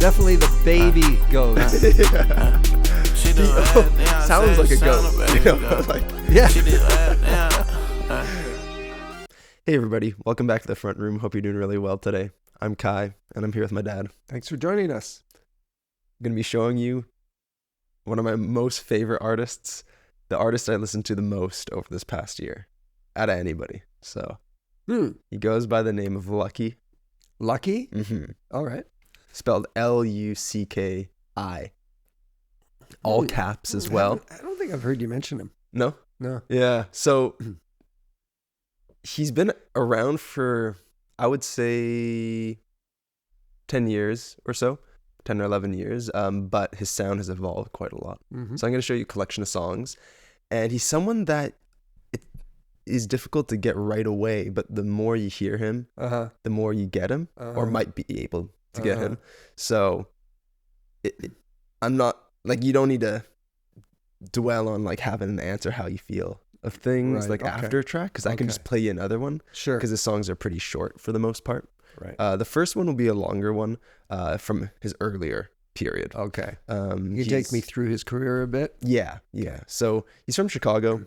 Definitely the baby goat. She do that, yeah, I Sounds said like a she goat. sound a You baby know, goat. like, Yeah. She did that, yeah. hey everybody, welcome back to the front room. Hope you're doing really well today. I'm Kai, and I'm here with my dad. Thanks for joining us. I'm going to be showing you one of my most favorite artists, the artist I listened to the most over this past year, out of anybody. So he goes by the name of Lucki. Lucki? Mm-hmm. All right. Spelled Lucki. All caps as well. I don't think I've heard you mention him. No? No. Yeah. So he's been around for, I would say, 10 years or so, 10 or 11 years. But his sound has evolved quite a lot. Mm-hmm. So I'm going to show you a collection of songs. And he's someone that it is difficult to get right away. But the more you hear him, the more you get him or might be able to get him. So I'm not, like, you don't need to dwell on like having an answer how you feel of things after a track, because I can just play you another one. Sure. Because the songs are pretty short for the most part. Right. The first one will be a longer one from his earlier period. Okay. You take me through his career a bit? Yeah. So he's from Chicago,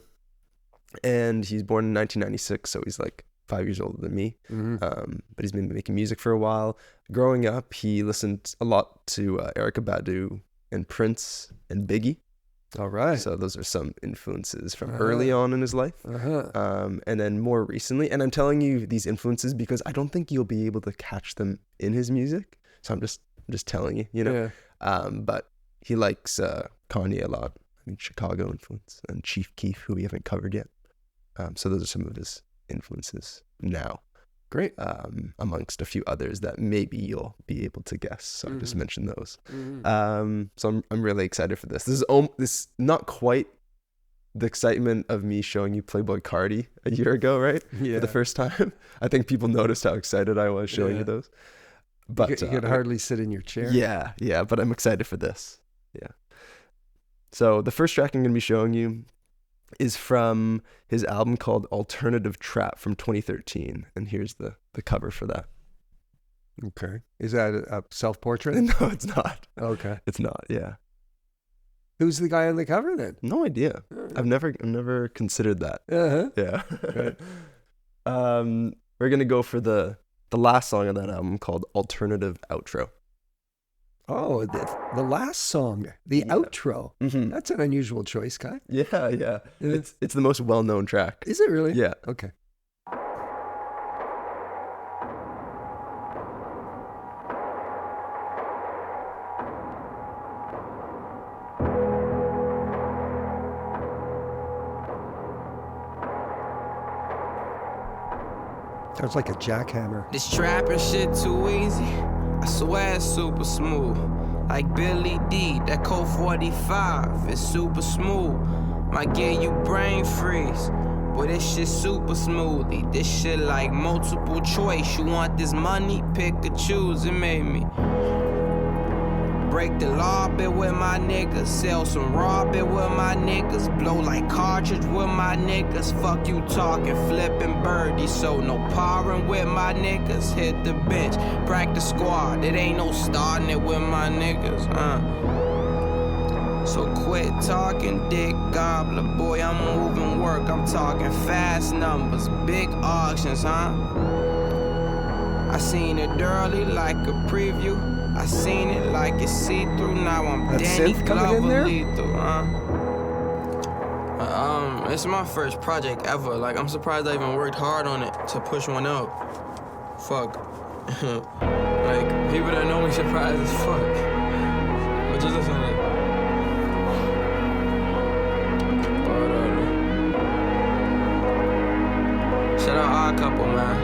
and he's born in 1996, so he's like 5 years older than me. Mm-hmm. But he's been making music for a while. Growing up, he listened a lot to Erykah Badu and Prince and Biggie. All right. So those are some influences from early on in his life. And then more recently, and I'm telling you these influences because I don't think you'll be able to catch them in his music. So I'm just telling you, you know. Yeah. But he likes Kanye a lot. I mean, Chicago influence, and Chief Keef, who we haven't covered yet. So those are some of his influences now. Great. Amongst a few others that maybe you'll be able to guess. So I just mentioned those. So I'm really excited for this. This is not quite the excitement of me showing you Playboy Cardi a year ago, right? Yeah. For the first time. I think people noticed how excited I was showing you those. But you could hardly sit in your chair. Yeah, but I'm excited for this. Yeah. So the first track I'm going to be showing you is from his album called Alternative Trap from 2013. And here's the cover for that. Okay. Is that a self-portrait? No, it's not. Okay. It's not, yeah. Who's the guy on the cover then? No idea. I've never considered that. Yeah. Right. We're going to go for the last song on that album called Alternative Outro. Oh, the last song, the outro. Mm-hmm. That's an unusual choice, Kai. Yeah. It's the most well-known track. Is it really? Yeah. Okay. Sounds like a jackhammer. This trapping shit too easy. I swear it's super smooth. Like Billy D, that Colt 45 is super smooth. Might give you brain freeze. Boy, this shit super smoothie. This shit like multiple choice. You want this money? Pick or choose. It made me break the law bit with my niggas. Sell some raw bit with my niggas. Blow like cartridge with my niggas. Fuck you talking, flipping birdies. So no parring with my niggas. Hit the bench, practice squad. It ain't no starting it with my niggas. So quit talking, dick gobbler. Boy, I'm moving work. I'm talking fast numbers, big auctions, huh? I seen it early like a preview. I seen it like it's see-through. Now I'm That Danny synth coming in Glover there? lethal, it's my first project ever. Like, I'm surprised I even worked hard on it to push one out. Fuck. Like, people that know me surprised as fuck. But just listen to it. Shout out Odd Couple, man.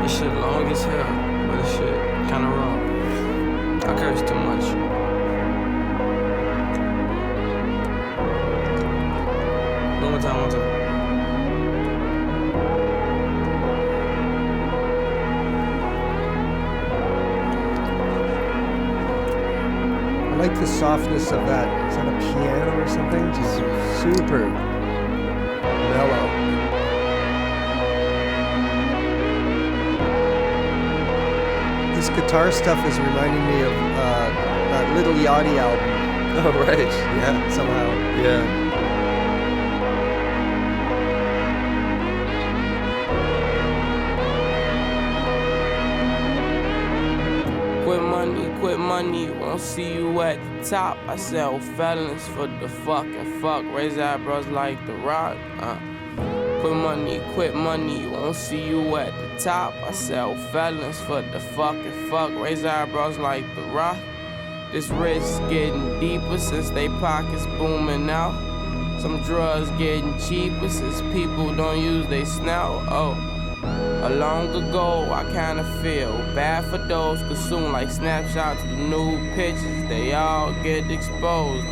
This shit long as hell, but this shit kinda raw. I curse too much. One more time. I like the softness of that. Is that a piano or something? Just super This guitar stuff is reminding me of that Little Yachty album. Oh, right. Yeah. Somehow. Yeah. Quit money, won't see you at the top. I sell felons for the fucking fuck. Raise eyebrows like The Rock. Quit money, won't see you at the top. I sell felons for the fucking fuck. Raise eyebrows like The Rock. This risk getting deeper since they pockets booming out. Some drugs getting cheaper since people don't use they snout. Oh. Long ago, I kinda feel bad for those consumed like snapshots of new pictures. They all get exposed,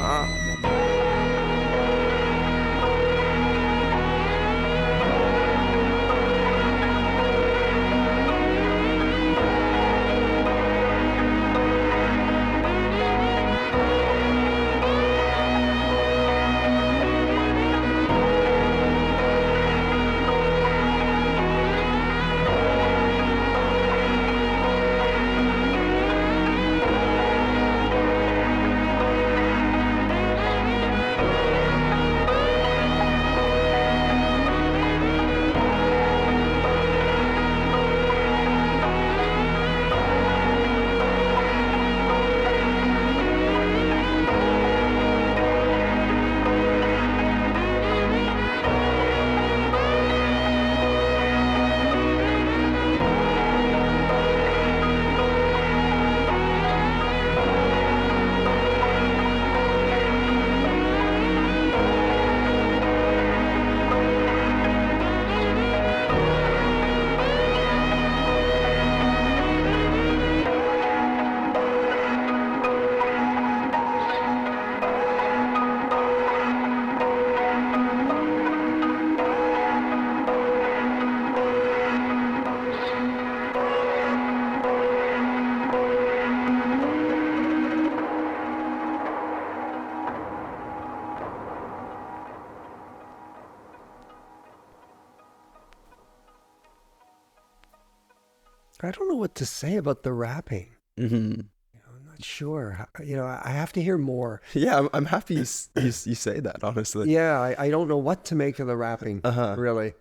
I don't know what to say about the rapping. Mm-hmm. I'm not sure. I have to hear more. Yeah, I'm happy you say that, honestly. Yeah, I don't know what to make of the rapping, really.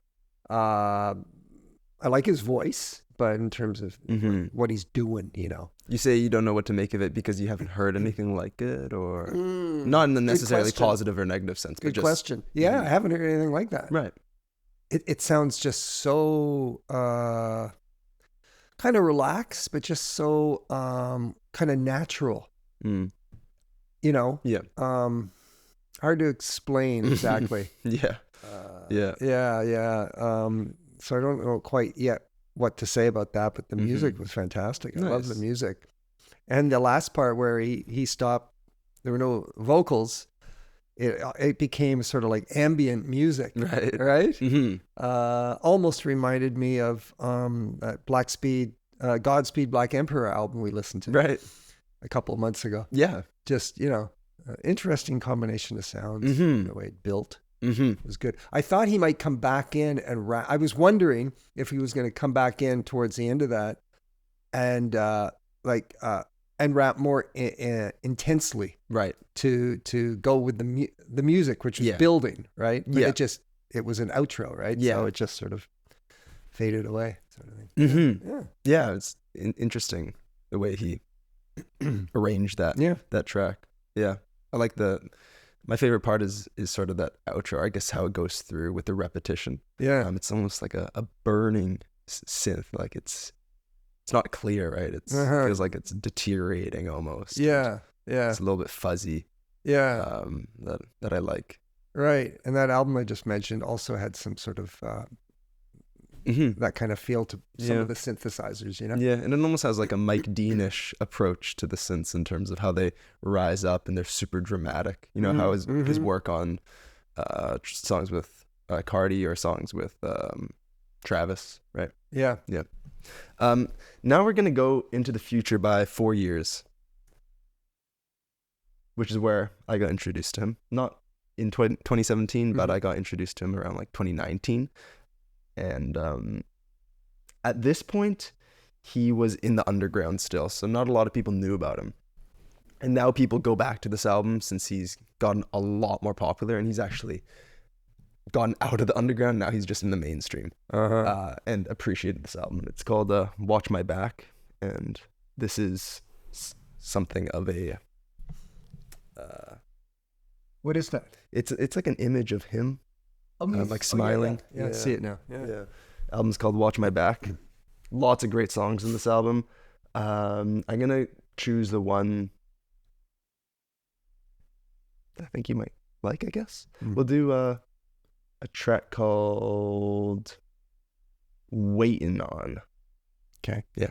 I like his voice, but in terms of what he's doing, You say you don't know what to make of it because you haven't heard anything like it, or not in the necessarily positive or negative sense. Good question. Yeah, I haven't heard anything like that. Right. It sounds just so kind of relaxed, but just so kind of natural. Yeah. Hard to explain exactly. Yeah. So I don't know quite yet what to say about that, but the music was fantastic. I love the music. And the last part where he stopped, there were no vocals. It became sort of like ambient music, right? Almost reminded me of that Godspeed Black Emperor album we listened to a couple of months ago. Yeah, just interesting combination of sounds, the way it built. It was good. I thought he might come back in and rap. I was wondering if he was going to come back in towards the end of that and and rap more intensely, right? To go with the music, which was building, right? But it was an outro, right? Yeah. So it just sort of faded away, sort of thing. Yeah, it's interesting the way he arranged that track. Yeah, I like my favorite part is sort of that outro. I guess how it goes through with the repetition. Yeah, it's almost like a burning synth. Like it's not clear, right? It feels like it's deteriorating almost. Yeah. It's a little bit fuzzy. Yeah. That I like. Right, and that album I just mentioned also had some sort of that kind of feel to some of the synthesizers, Yeah, and it almost has like a Mike Dean-ish approach to the synths in terms of how they rise up and they're super dramatic. You know, how his work on songs with Cardi or songs with Travis, right? Yeah. Now we're going to go into the future by 4 years, which is where I got introduced to him. Not in 2017, but I got introduced to him around like 2019. And at this point, he was in the underground still, so not a lot of people knew about him. And now people go back to this album since he's gotten a lot more popular, and he's actually gotten out of the underground. Now he's just in the mainstream, and appreciated this album. It's called Watch My Back, and this is something of a what is that? It's like an image of him, like smiling. Yeah, I see it now. Yeah. Album's called Watch My Back. Lots of great songs in this album. I'm gonna choose the one I think you might like, I guess. We'll do a track called Waitin' On. Okay. Yeah.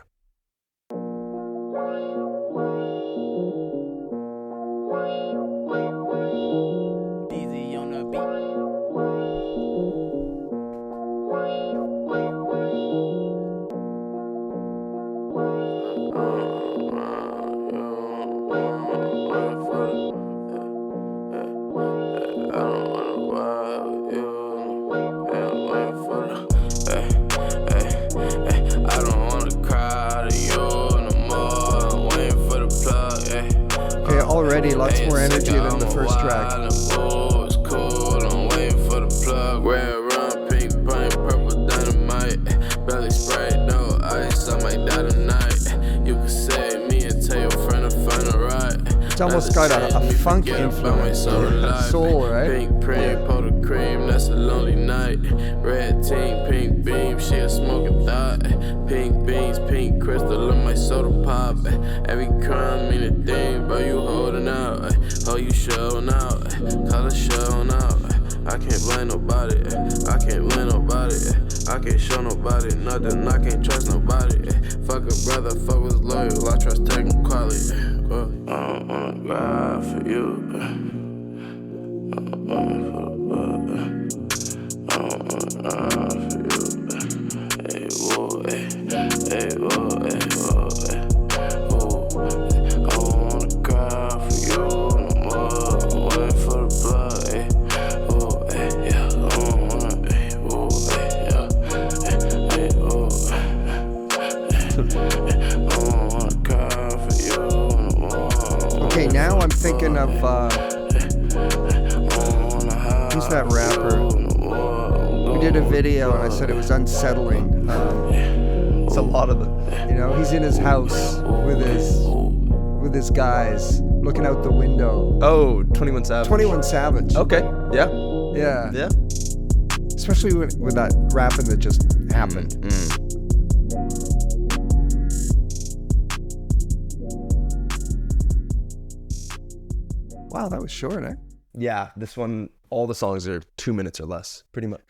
Already lots more energy than the first track. I'm waiting for the plug. Red rum, pink paint, purple dynamite. Belly spray, no ice. I might die tonight. You can save me and tell your friend to find a ride. It's almost got a funk influence. Soul, right? Pink cream, powder cream, that's a lonely night. Red team, pink beam, she a smoking thought. Pink beans, pink crystal in my soda pop. Every crime mean a thing, bro, you holding out. Oh, you showing out, color showing out. I can't blame nobody, I can't blame nobody. I can't show nobody nothing, I can't trust nobody. Fuck a brother, fuck was loyal, I trust taking quality. I don't wanna cry for you. I don't wanna cry for you. Hey, whoa, hey, whoa, hey, whoa, hey. I don't wanna cry for you no more. I'm waiting for the blood, hey. Oh, hey, yeah. I don't wanna, hey, whoa, hey, yeah. Hey, oh, I don't wanna cry for you no more. Okay, now I'm thinking of who's that rapper? We did a video and I said it was unsettling. It's a lot of them. You know, he's in his house with his guys looking out the window. Oh, 21 Savage. 21 Savage. Okay. Yeah. Yeah. Yeah. Especially with that rapping that just happened. Wow, that was short, eh? Yeah, this one, all the songs are 2 minutes or less, pretty much.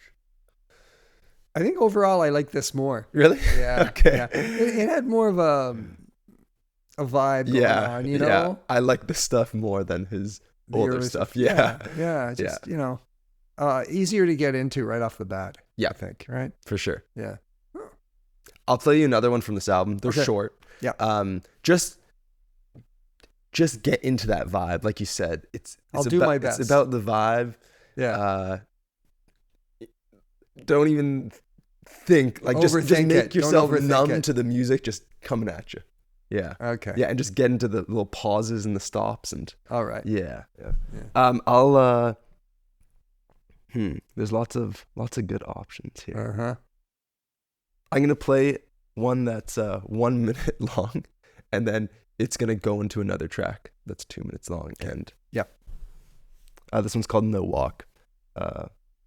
I think overall I like this more. Really? Yeah. Okay. Yeah. It had more of a vibe going on, you know? Yeah. I like this stuff more than his older stuff. Yeah. Yeah. Just, you know, easier to get into right off the bat. Yeah. I think, right? For sure. Yeah. I'll play you another one from this album. They're short. Yeah. Just get into that vibe, like you said. I'll do my best. It's about the vibe. Yeah. Don't even think, like just make yourself numb to the music just coming at you. Yeah. Okay. Yeah, and just get into the little pauses and the stops and. All right. Yeah. Yeah. There's lots of good options here. Uh-huh. I'm gonna play one that's 1 minute long, and then it's gonna go into another track that's 2 minutes long. And yeah, this one's called No Walk,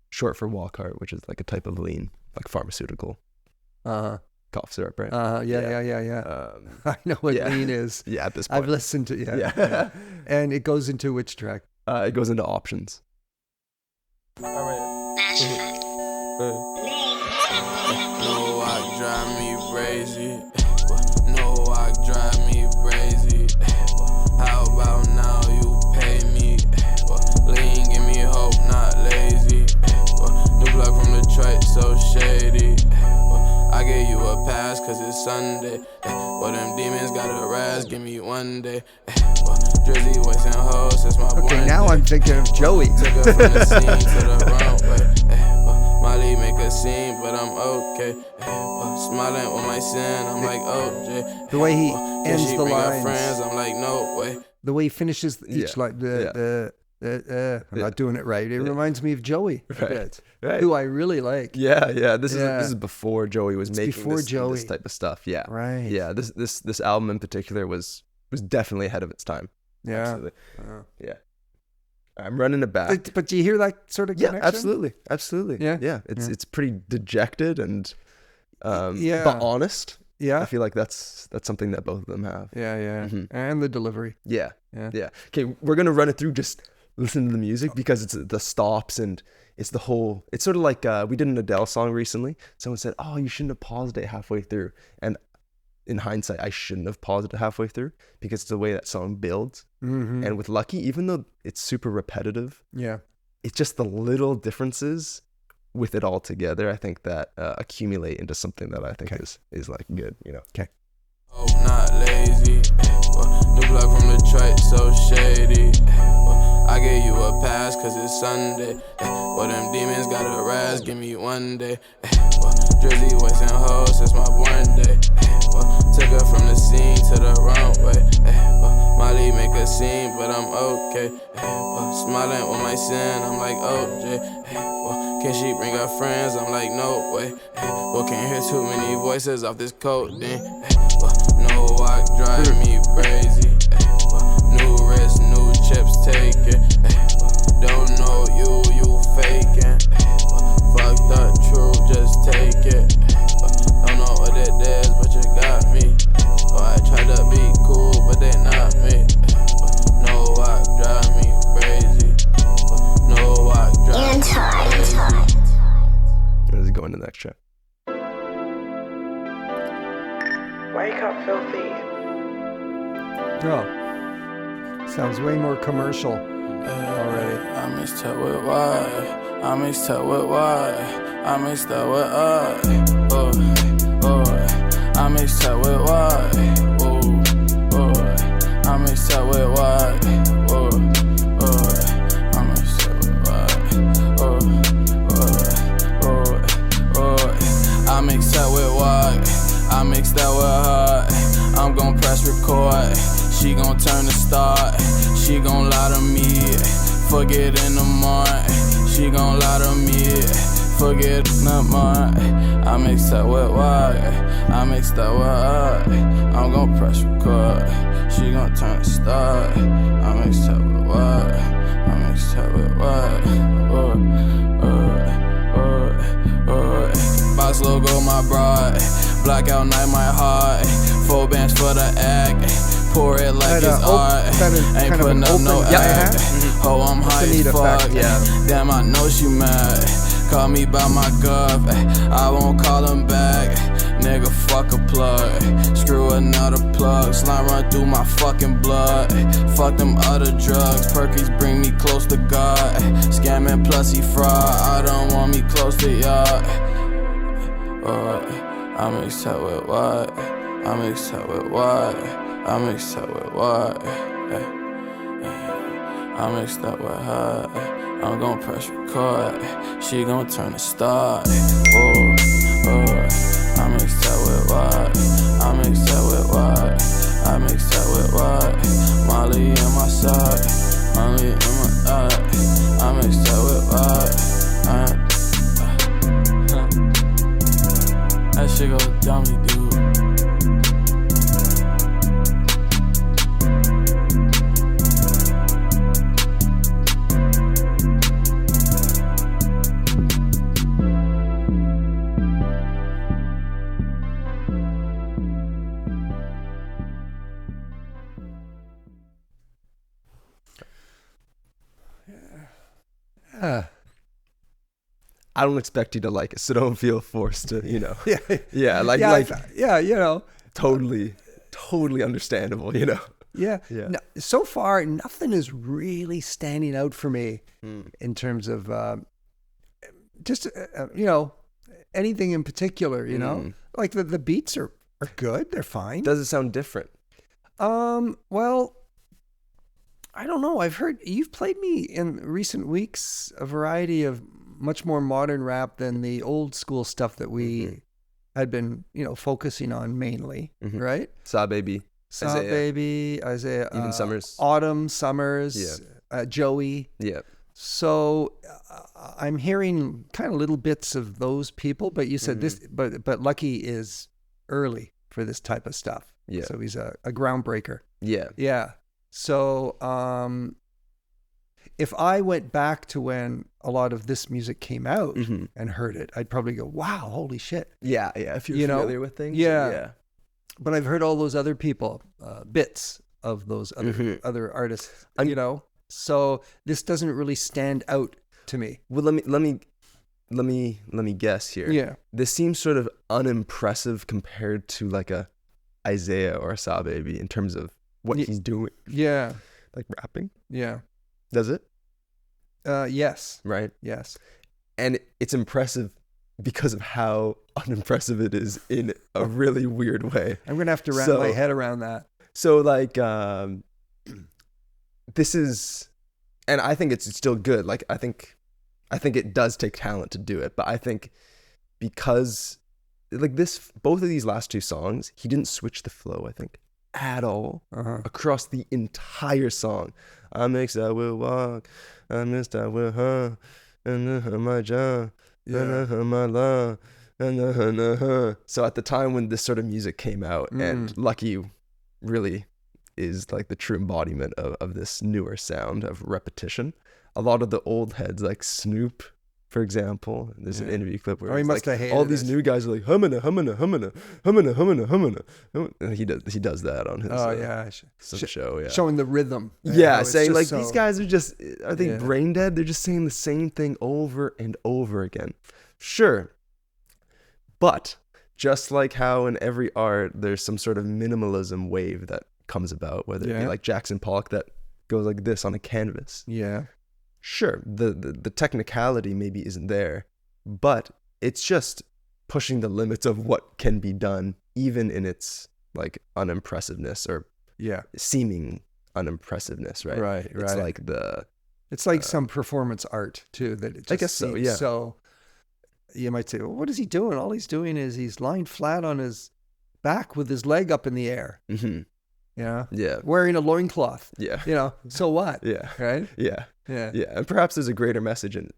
short for walk heart, which is like a type of lean, like pharmaceutical. Cough syrup, right? Yeah. I know what lean is. Yeah, at this point. I've listened to yeah. And it goes into which track? It goes into Options. All right. No walk drive me crazy. No walk drive me crazy. How about now you pay me? Lean, give me hope, not lazy. New block from Detroit, so shady. I gave you a pass cause it's Sunday. Well, them demons got a razz, give me one day. Drizzy wasting hoes since my Okay, now I'm thinking of Joey. Took her from the scene to the runway. Molly make a scene, but I'm okay. Smiling with my sin, I'm like OJ. The way he Can ends she the bring her lines. friends? I'm like, no way. The way he finishes each line. I'm not doing it right. It reminds me of Joey a bit, who I really like. Yeah. This is before Joey was making this type of stuff. Yeah, right. Yeah, this album in particular was definitely ahead of its time. Yeah, absolutely. Yeah. I'm running it back. But do you hear that sort of connection? Yeah, absolutely. Yeah. It's pretty dejected and but honest. Yeah, I feel like that's something that both of them have. Yeah. Mm-hmm. And the delivery. Yeah. Okay, we're gonna run it through. Just listen to the music because it's the stops and it's the whole. It's sort of like we did an Adele song recently. Someone said, "Oh, you shouldn't have paused it halfway through," and in hindsight, I shouldn't have paused it halfway through because it's the way that song builds. Mm-hmm. And with Lucki, even though it's super repetitive, it's just the little differences with it all together, I think that accumulate into something that I think is like good, you know. Okay. Oh, not lazy. New plug from Detroit, so shady. I gave you a pass cause it's Sunday. Them demons got a razz, give me one day. Drizzy wasting hoes since my born day. Took her from the scene to the runway. Molly make a scene, but I'm okay. Smiling with my sin, I'm like OJ. Can she bring her friends? I'm like, no way. Can't hear too many voices off this codeine. No walk drive me crazy. New wrist, new chips taken. Don't know you faking. Fucked up, true, just take it. Don't know what it is, but you got me. I tried to be cool, but they not me. No walk drive me crazy. No walk drive me crazy. Let's go into the next track. Wake up, filthy. Oh, sounds way more commercial already. I mixed up with why. I mixed up with why. I mixed up with I mixed up with why. I mixed up with why. I mixed up with why. I mixed up with why. I mixed that with her. I'm gon' press record. She gon' turn to start. She gon' lie to me. Forget in the morning. She gon' lie to me. Forget in the morning. I mixed that with why. I mixed that with her. I'm gon' press record. She gon' turn to start. I mixed that with why. I mixed that with why. Box logo, my broad. Blackout night, my heart. 4 bands for the act. Pour it like it's art. Ain't putting up no act. Oh, I'm high as fuck. Damn, I know she mad. Call me by my gov. I won't call him back. Nigga, fuck a plug. Screw another plug. Slime run through my fucking blood. Fuck them other drugs. Perkies bring me close to God. Scamming plus he fraud. I don't want me close to y'all. I mixed up with what? I mixed up with what? I mixed up with what? I mixed up with her. I'm gon' press record. She gon' turn to start. I mixed up with what? I mixed up with what? I mixed up with what? Molly in my side. Molly in my side. I mixed up with what? That shit go dummy, dude. I don't expect you to like it, so don't feel forced to, you know. You know, totally understandable, you know. Yeah. No, so far, nothing is really standing out for me in terms of just you know, anything in particular. You know, like the beats are good, they're fine. Does it sound different? Well, I don't know. I've heard you've played me in recent weeks a variety of much more modern rap than the old school stuff that we had been, focusing on mainly, right? Saw Baby, Isaiah, even Summers, Autumn, Summers, Joey. Yeah. So I'm hearing kind of little bits of those people, but you said this, but Lucki is early for this type of stuff. Yeah. So he's a groundbreaker. Yeah. Yeah. So if I went back to when a lot of this music came out and heard it, I'd probably go, wow, holy shit. Yeah. Yeah. If you're familiar with things. Yeah. But I've heard all those other people, bits of those other artists, So this doesn't really stand out to me. Well, let me guess here. Yeah. This seems sort of unimpressive compared to like a Isaiah or a Saw Baby in terms of what he's doing. Yeah. Like rapping. Yeah. Does it? Yes. Right. Yes. And it's impressive because of how unimpressive it is in a really weird way. I'm going to have to wrap my head around that. So like, this is, and I think it's still good. Like, I think it does take talent to do it, but I think because like both of these last two songs, he didn't switch the flow, I think, at all across the entire song. I mixed, I will walk, I missed, I will huh, and my job, and my love, and so at the time when this sort of music came out, and Lucki really is like the true embodiment of this newer sound of repetition. A lot of the old heads, like Snoop, for example, there's an interview clip where he must have hated all these new guys are like humana, humana, humana, humana, humana, humana. And he does that on his some show, showing the rhythm. Yeah, saying like these guys are they brain dead? They're just saying the same thing over and over again. Sure, but just like how in every art there's some sort of minimalism wave that comes about, whether it be like Jackson Pollock that goes like this on a canvas. Yeah. Sure, the technicality maybe isn't there, but it's just pushing the limits of what can be done, even in its like unimpressiveness or seeming unimpressiveness, right? Right. It's like some performance art too. That it just I guess so. Yeah. So you might say, well, what is he doing? All he's doing is he's lying flat on his back with his leg up in the air. Yeah. Wearing a loincloth. Yeah. So what? Yeah. Right? Yeah. Yeah. Yeah. And perhaps there's a greater message in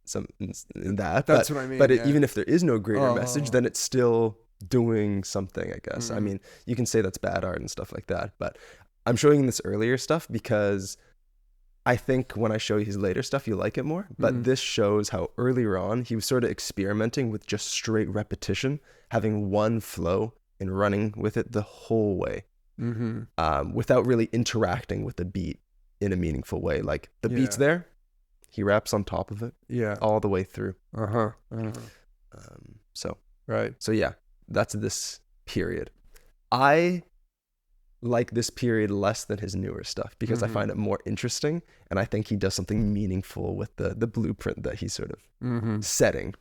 that. That's what I mean. But even if there is no greater message, then it's still doing something, I guess. I mean, you can say that's bad art and stuff like that, but I'm showing this earlier stuff because I think when I show you his later stuff, you like it more. But this shows how earlier on he was sort of experimenting with just straight repetition, having one flow and running with it the whole way. Without really interacting with the beat in a meaningful way. Like the beat's there, he raps on top of it, all the way through. So yeah, that's this period. I like this period less than his newer stuff because I find it more interesting, and I think he does something meaningful with the blueprint that he's sort of setting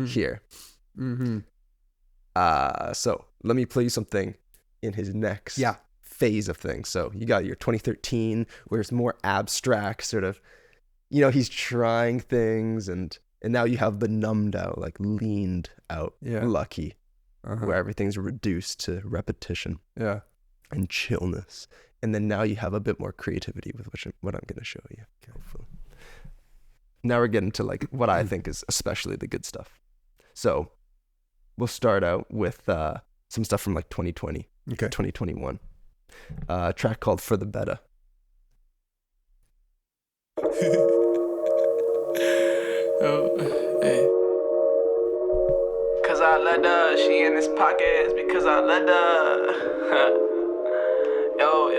here. So let me play you something in his next phase of things. So you got your 2013 where it's more abstract sort of, he's trying things, and now you have the numbed out, like leaned out Lucki, where everything's reduced to repetition and chillness. And then now you have a bit more creativity with what I'm going to show you. Hopefully. Now we're getting to like what I think is especially the good stuff. So we'll start out with some stuff from like 2020, 2021. A track called For the Betta. Cause I let her, she in his pockets because I let her. Yo,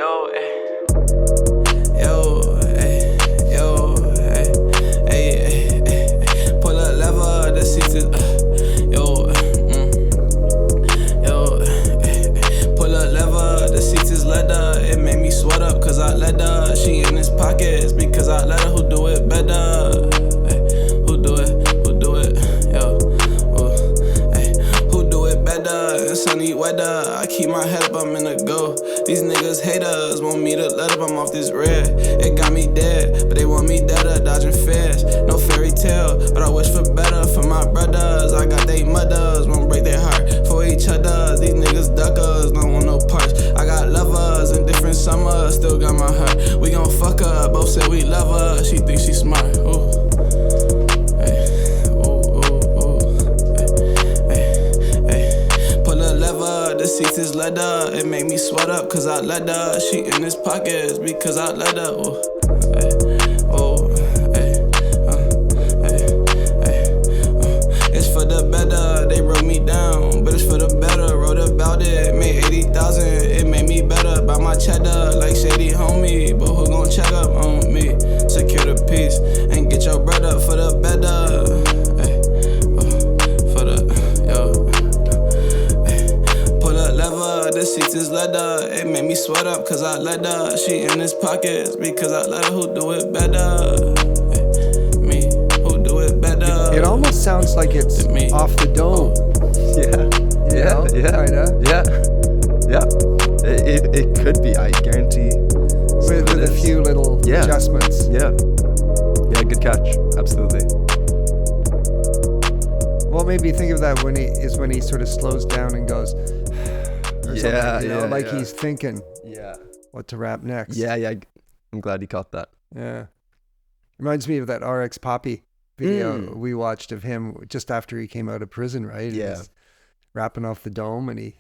pull up lever, the seats is, pull up lever, the seats is leather. It made me sweat up cause I let her. She in his pockets because I let her. Who do it better? Who do it? Yo, who do it better? In sunny weather, I keep my head up, I'm in the go. These niggas haters want me to let up, I'm off this red. It got me dead, but they want me deader, dodging fast. No fairy tale, but I wish for better for my brothers. I got they mothers, won't break their heart for each other. These niggas duckers, don't want no parts. I got lovers in different summers, still got my heart. We gon' fuck her, both said we love her. She thinks she smart, ooh. The seats is leather, it make me sweat up cause I let her. She in his pockets because I let her. It's for the better, they wrote me down, but it's for the better. Wrote about it, made 80,000, it made me better. Buy my cheddar like shady homie, but who gon' check up on me? Secure the peace and get your bread up for the better. The seats is leather, it made me sweat up cause I let her. She in his pockets because I let her. Who do it better? Me, who do it better? It almost sounds like it's me. Off the dome. Yeah, it could be, I guarantee. With a few little adjustments. Yeah, good catch, absolutely. What made me think of that when he sort of slows down and goes, he's thinking what to rap next. Yeah, I'm glad you caught that. Yeah, reminds me of that RX Poppy video we watched of him just after he came out of prison, right? He's rapping off the dome, and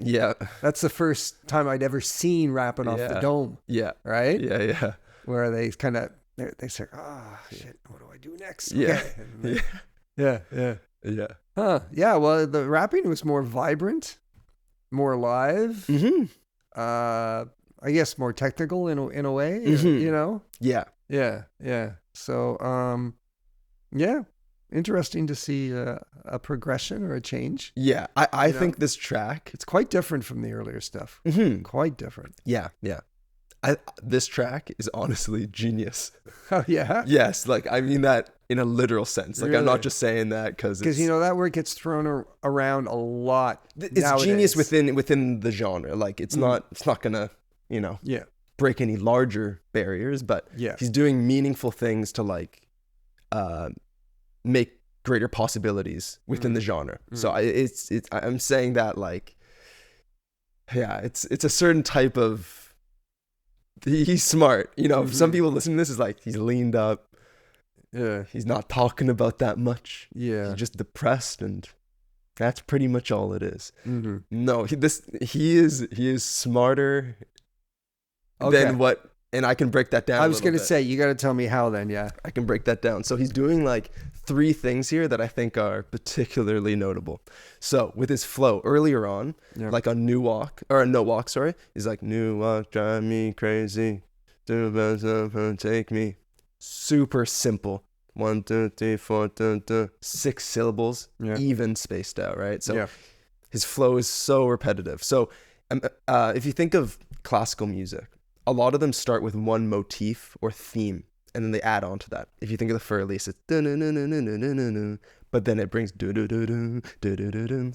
that's the first time I'd ever seen rapping off the dome. Right. Yeah where they kind of they say, shit, what do I do next? Yeah. Well, the rapping was more vibrant, more live. I guess more technical in a way, you know? Yeah. So, interesting to see a progression or a change. Yeah, I think this track, it's quite different from the earlier stuff. Quite different. Yeah. This track is honestly genius. Oh, yeah? Yes, like I mean that in a literal sense. Like, really? I'm not just saying that because you know that word gets thrown around a lot. It's nowadays. Genius within the genre. Like it's not gonna break any larger barriers, but he's doing meaningful things to like make greater possibilities within the genre. So I'm saying that like it's a certain type of. He's smart, you know. Some people listening to this is like he's leaned up. Yeah, he's not talking about that much. Yeah, he's just depressed, and that's pretty much all it is. No, he is smarter than what, and I can break that down. I was gonna say you got to tell me how then. Yeah, I can break that down. So he's doing like 3 things here that I think are particularly notable. So with his flow earlier on, like on No Walk, he's like, new walk, drive me crazy, take me. Super simple. 1, 2, 3, 4, 6 syllables, even spaced out, right? So his flow is so repetitive. So if you think of classical music, a lot of them start with one motif or theme, and then they add on to that. If you think of the Fur-Elise, it's but then it brings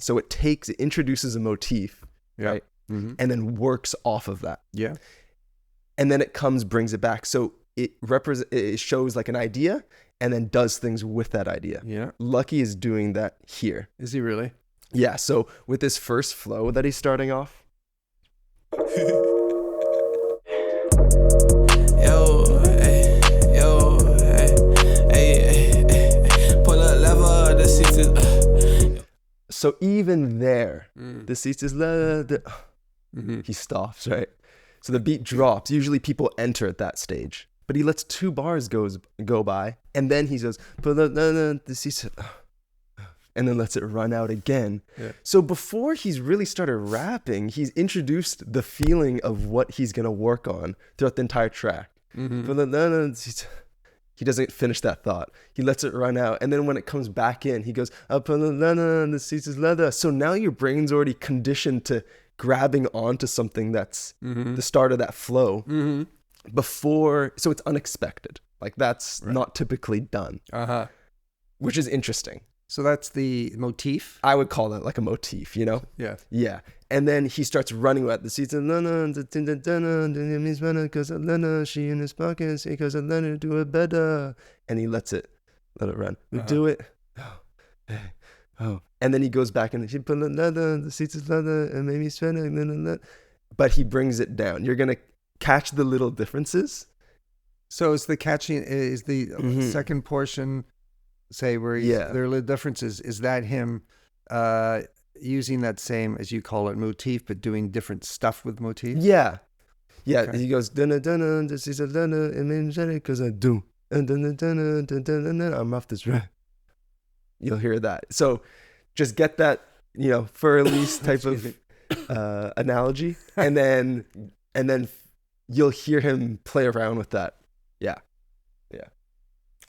so it introduces a motif, right? And then works off of that. Yeah. And then it brings it back. So it shows like an idea and then does things with that idea. Yeah. Lucki is doing that here. Is he really? Yeah. So with this first flow that he's starting off. So even there, the seats is he stops, right? So the beat drops. Usually people enter at that stage, but he lets 2 bars go by, and then he goes the seats, and then lets it run out again. Yeah. So before he's really started rapping, he's introduced the feeling of what he's gonna work on throughout the entire track. He doesn't finish that thought. He lets it run out. And then when it comes back in, he goes, the seats is leather. So now your brain's already conditioned to grabbing onto something that's the start of that flow before. So it's unexpected. Like that's not typically done, which is interesting. So that's the motif. I would call that like a motif, you know? Yeah. Yeah. And then he starts running at the seats and she in his pockets because I let her do it better. And he let it run. We do it. Oh. And then he goes back and she put the seats is leather and made me sweat. But he brings it down. You're gonna catch the little differences. So is the second portion, say where there are little differences, is that him using that same, as you call it, motif, but doing different stuff with motif? Yeah. Okay. He goes dun dun this is a dun and because I do and I'm off this right. You'll hear that. So just get that, for Elise type of analogy, and then you'll hear him play around with that. Yeah.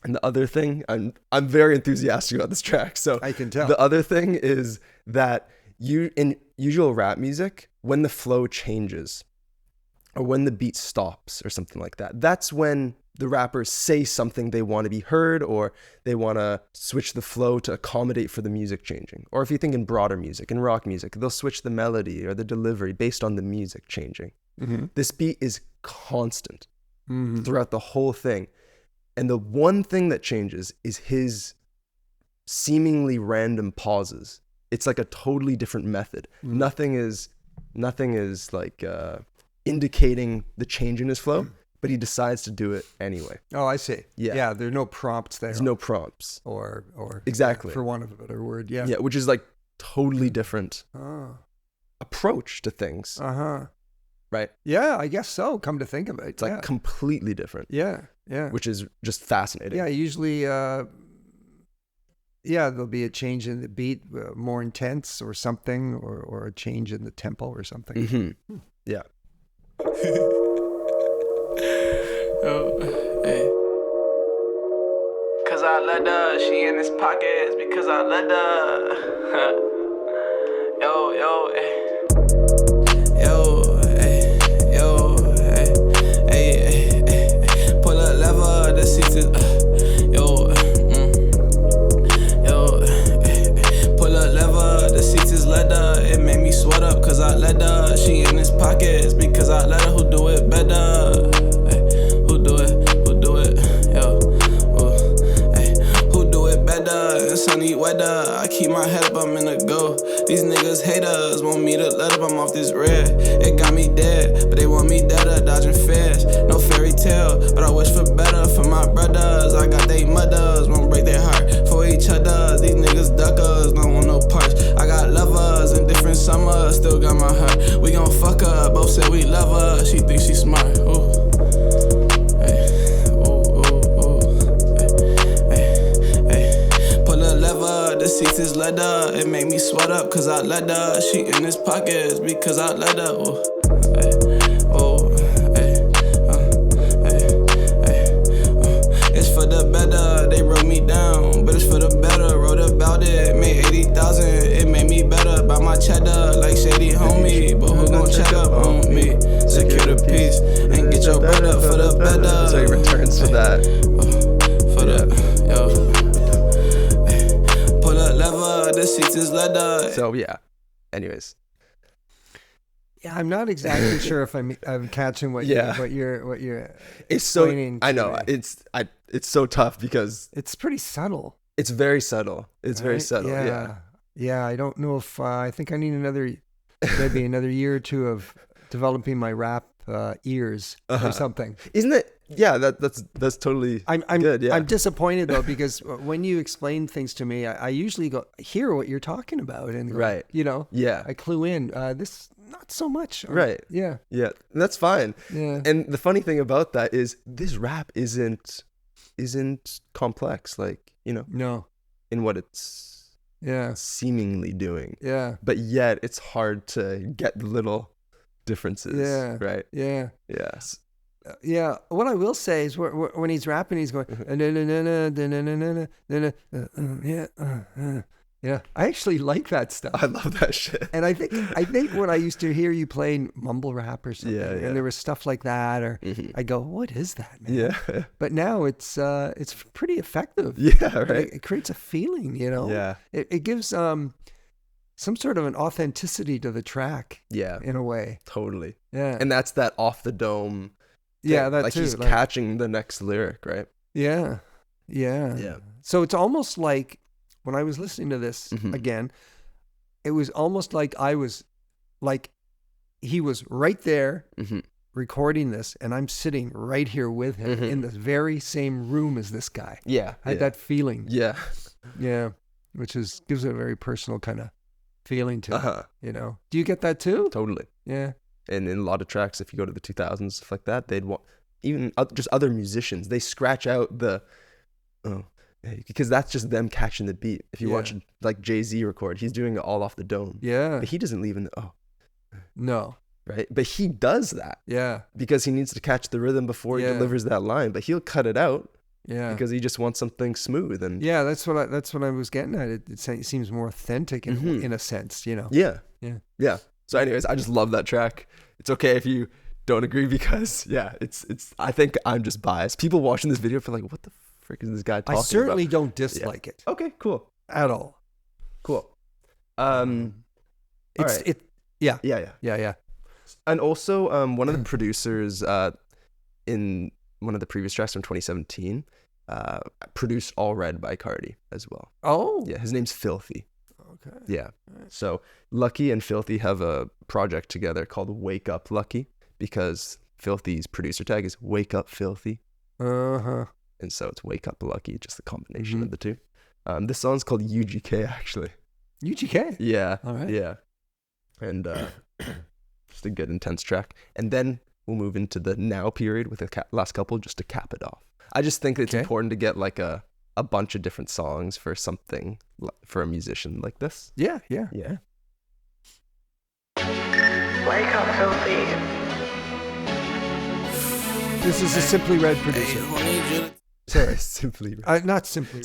And the other thing, I'm very enthusiastic about this track. So I can tell. The other thing is that in usual rap music, when the flow changes or when the beat stops or something like that, that's when the rappers say something they want to be heard, or they want to switch the flow to accommodate for the music changing. Or if you think in broader music, in rock music, they'll switch the melody or the delivery based on the music changing. Mm-hmm. This beat is constant throughout the whole thing. And the one thing that changes is his seemingly random pauses. It's like a totally different method. Nothing is like indicating the change in his flow, but he decides to do it anyway. Oh, I see. Yeah. There are no prompts there. There's no prompts. Or exactly, for want of a better word. Yeah. Yeah, which is like totally different approach to things. Right? Yeah, I guess so. Come to think of it. It's like completely different. Yeah. Which is just fascinating. Yeah, usually, there'll be a change in the beat, more intense or something, or a change in the tempo or something. Mm-hmm. Yeah. Cause I let her, she in his pockets because I let her. Yo, pull up lever, the seats is, pull up lever, the seats is leather. It made me sweat up cause I let her. She in his pockets because I let her. Who do it better? Who do it? Who do it better? In sunny weather, I keep my head up, I'm in the go. These niggas haters want me to let up, I'm off this red. It got me dead, but they want me deader, dodging fears. No fairy tale, but I wish for better for my brothers. I got they mothers, won't break their heart for each other. These niggas duckers, don't want no parts. I got lovers in different summers, still got my heart. We gon' fuck her, both say we love her. She thinks she smart, ooh. The seats is leather, it make me sweat up cause I let her. She in his pockets because I let her. It's for the better, they wrote me down, but it's for the better. Wrote about it, made 80,000, it made me better. Buy my cheddar like shady homie, but who gon' check up on me? Secure the peace and get your bread up for the better. So he returns for that. The seats is leather. So yeah. Anyways. Yeah, I'm not exactly sure if I'm catching what you're. It's so. I know it's so tough because it's pretty subtle. It's very subtle. It's very subtle. Yeah. I don't know if I think I need maybe another year or two of developing my rap ears or something. Isn't it? Yeah, that's totally good. Yeah. I'm disappointed though because when you explain things to me, I usually hear what you're talking about and right. I clue in. This not so much. Right. Yeah. Yeah, that's fine. Yeah. And the funny thing about that is this rap isn't complex, like No. in what it's seemingly doing. Yeah. But yet it's hard to get the little differences. Yeah. Right. Yeah. Yes. Yeah, what I will say is when he's rapping, he's going, Yeah, I actually like that stuff. I love that shit. And I think when I used to hear you playing mumble rap or something, and there was stuff like that, or I go, what is that, man? Yeah. But now it's pretty effective. Yeah, right. It creates a feeling, you know. Yeah. It gives some sort of an authenticity to the track. Yeah. In a way. Totally. Yeah. And that's that off the dome. Yeah, that like too. He's catching the next lyric, right? Yeah. Yeah. Yeah. So it's almost like when I was listening to this again, it was almost like he was right there recording this, and I'm sitting right here with him in the very same room as this guy. Yeah. I had that feeling. Yeah. Yeah. Which gives it a very personal kind of feeling to it, you know. Do you get that too? Totally. Yeah. And in a lot of tracks, if you go to the 2000s, stuff like that, they'd want, even just other musicians, they scratch out because that's just them catching the beat. If you watch like Jay-Z record, he's doing it all off the dome. Yeah. But he doesn't leave in no. Right? But he does that. Yeah. Because he needs to catch the rhythm before he delivers that line. But he'll cut it out. Yeah. Because he just wants something smooth. And yeah, that's what I was getting at. It seems more authentic in a sense, you know. Yeah. Yeah. Yeah. So anyways, I just love that track. It's okay if you don't agree because it's I think I'm just biased. People watching this video feel like, what the frick is this guy talking about? I certainly don't dislike it. Okay, cool. At all. Cool. Yeah. And also, one of the producers in one of the previous tracks from 2017 produced All Red by Cardi as well. Oh. Yeah, his name's Filthy. Okay. Yeah. So Lucki and Filthy have a project together called Wake Up Lucki because Filthy's producer tag is Wake Up Filthy. Uh-huh. And so it's Wake Up Lucki, just the combination of the two. This song's called U.G.K. actually. U.G.K? Yeah. All right. Yeah. And just a good intense track. And then we'll move into the now period with the last couple just to cap it off. I just think it's important to get like a bunch of different songs for something, for a musician like this. Yeah. Wake up, filthy. This is a Simply Red producer. Sorry. Simply Red. Not Simply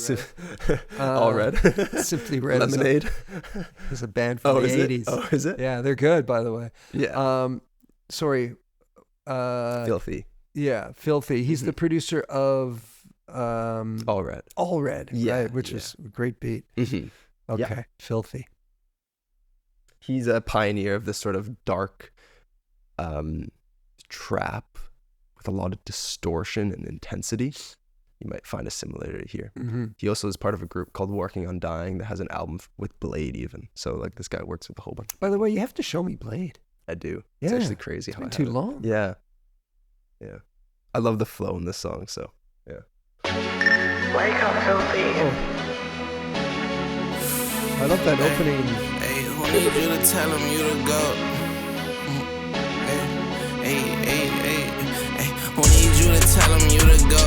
Red. All Red. Simply Red. Lemonade. Is a band from the 80s. Oh, is it? Yeah, they're good, by the way. Yeah. Sorry. Filthy. Yeah, Filthy. He's the producer of All Red. All Red, right, which is a great beat. Mm-hmm. Okay, Filthy. He's a pioneer of this sort of dark trap with a lot of distortion and intensity. You might find a similarity here. Mm-hmm. He also is part of a group called Working on Dying that has an album with Blade even. So like this guy works with a whole bunch. By the way, you have to show me Blade. I do. Yeah. It's actually crazy how it's been too long. Yeah. Yeah. I love the flow in this song, so yeah. Wake up, filthy. I love that opening. Hey, who need you to tell him you to go? Hey, who need you to tell him you to go?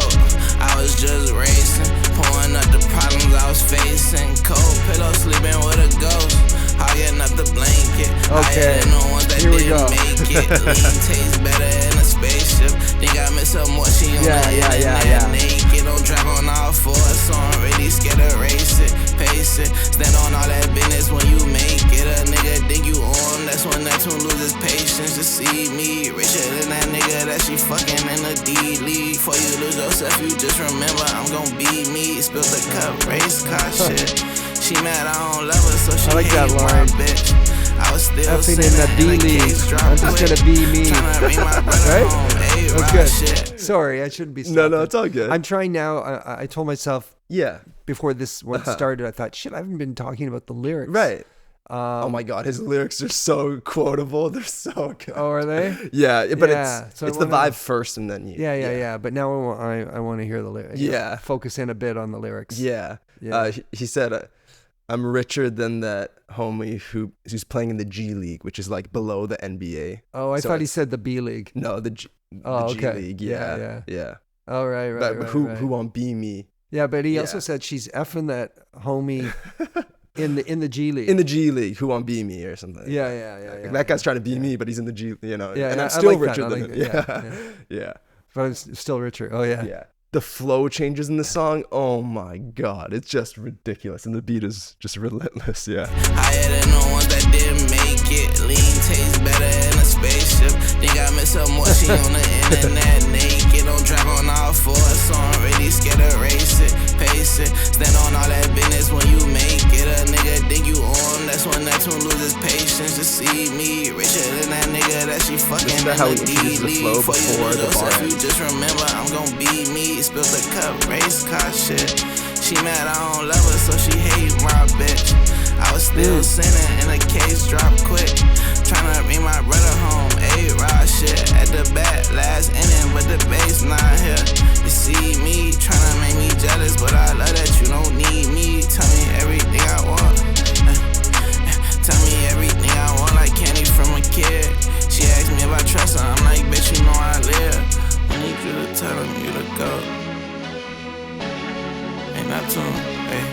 I was just racing, pouring up the problems I was facing. Cold pillow, sleeping with a ghost. Hogging up the blanket. Okay, the ones that here we didn't go. Make it. Lean tastes better in a spaceship. Think I miss her more, she on the internet naked. Don't drive on all fours, so I'm really scared to race it. Pace it, stand on all that business when you make it. A nigga think you on, that's when that tune loses patience to see me. Richer than that nigga that she fucking in the D-League. Before you lose yourself, you just remember I'm gon' be me. Spill the cup, race car shit. She mad I don't love her, so she like that hates my line. bitch. I was still Effing in the D-League. I'm just gonna be me. Right? That's good. Shit. Sorry, I shouldn't be stopping. No, it's all good. I'm trying now. I told myself before this one started, I thought, shit, I haven't been talking about the lyrics. Right. Oh my God, his lyrics are so quotable. They're so good. Oh, are they? Yeah, but so it's the vibe first, and then you. Yeah. But now I want to hear the lyrics. Yeah. Focus in a bit on the lyrics. Yeah. He said, "I'm richer than that homie who's playing in the G League, which is like below the NBA." Oh, I thought he said the B League. No, the G League. Yeah. Oh, right. But who won't be me? Yeah, but he also said she's effing that homie in the G League. In the G League, who won't be me or something. Yeah. That guy's trying to be me, but he's in the G. Yeah, and I'm I still like richer that. than him. Yeah. But I'm still richer. Oh yeah. Yeah. the flow changes in the song. Oh my God, it's just ridiculous, and the beat is just relentless. Yeah. Higher than the ones that didn't make it. Lean tastes better in a spaceship. Think I miss her more. She on the internet naked. Don't drive on all fours, so I'm really scared to race it. Pace it. Stand on all that business when you make it. A nigga think you on. That's when that tune loses patience to see me richer than that nigga that she fucking in how he the introduces the flow before the bar. You just remember I'm gon' be me. Spilled the cup, race car shit. She mad I don't love her, so she hate my bitch. I was still sinning and the case dropped quick. Tryna bring my brother home, A-Rod shit. At the back, last inning, but the bass not here. You see me, tryna make me jealous, but I love that you don't need me. Tell me everything I want. Tell me everything I want like candy from a kid. She asked me if I trust her, I'm like, bitch, you know I live. I need you to tell him you to go. Ain't not to him, hey.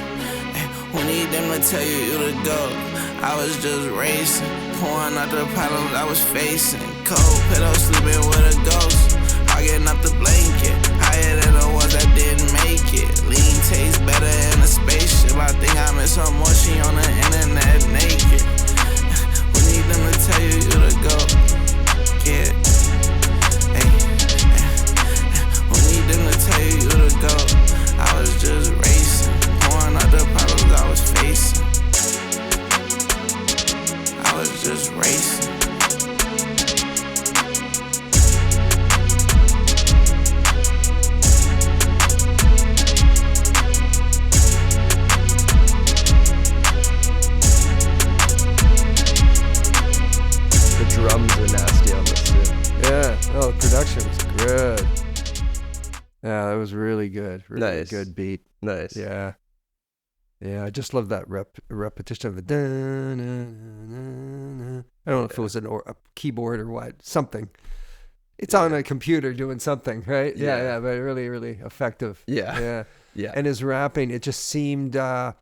Who need them to tell you to go? I was just racing, pouring out the problems I was facing. Cold pillow, sleeping with a ghost. Hogging up the blanket, higher than the ones that didn't make it. Lean tastes better in a spaceship. I think I miss her more, she on the internet naked. Who need them to tell you to go? Yeah. Who need them to tell you to go? I was just racing, pouring out the problems I was facing. I was just racing. The drums are nasty on this too. Yeah. Oh, the production was good. Yeah, that was really good. Really Nice. good beat. Nice. Yeah. Yeah, I just love that repetition of the da-na-na-na-na. I don't know if it was a keyboard or what, something. It's on a computer doing something, right? Yeah, but really, really effective. Yeah. Yeah. And his rapping, it just seemed, to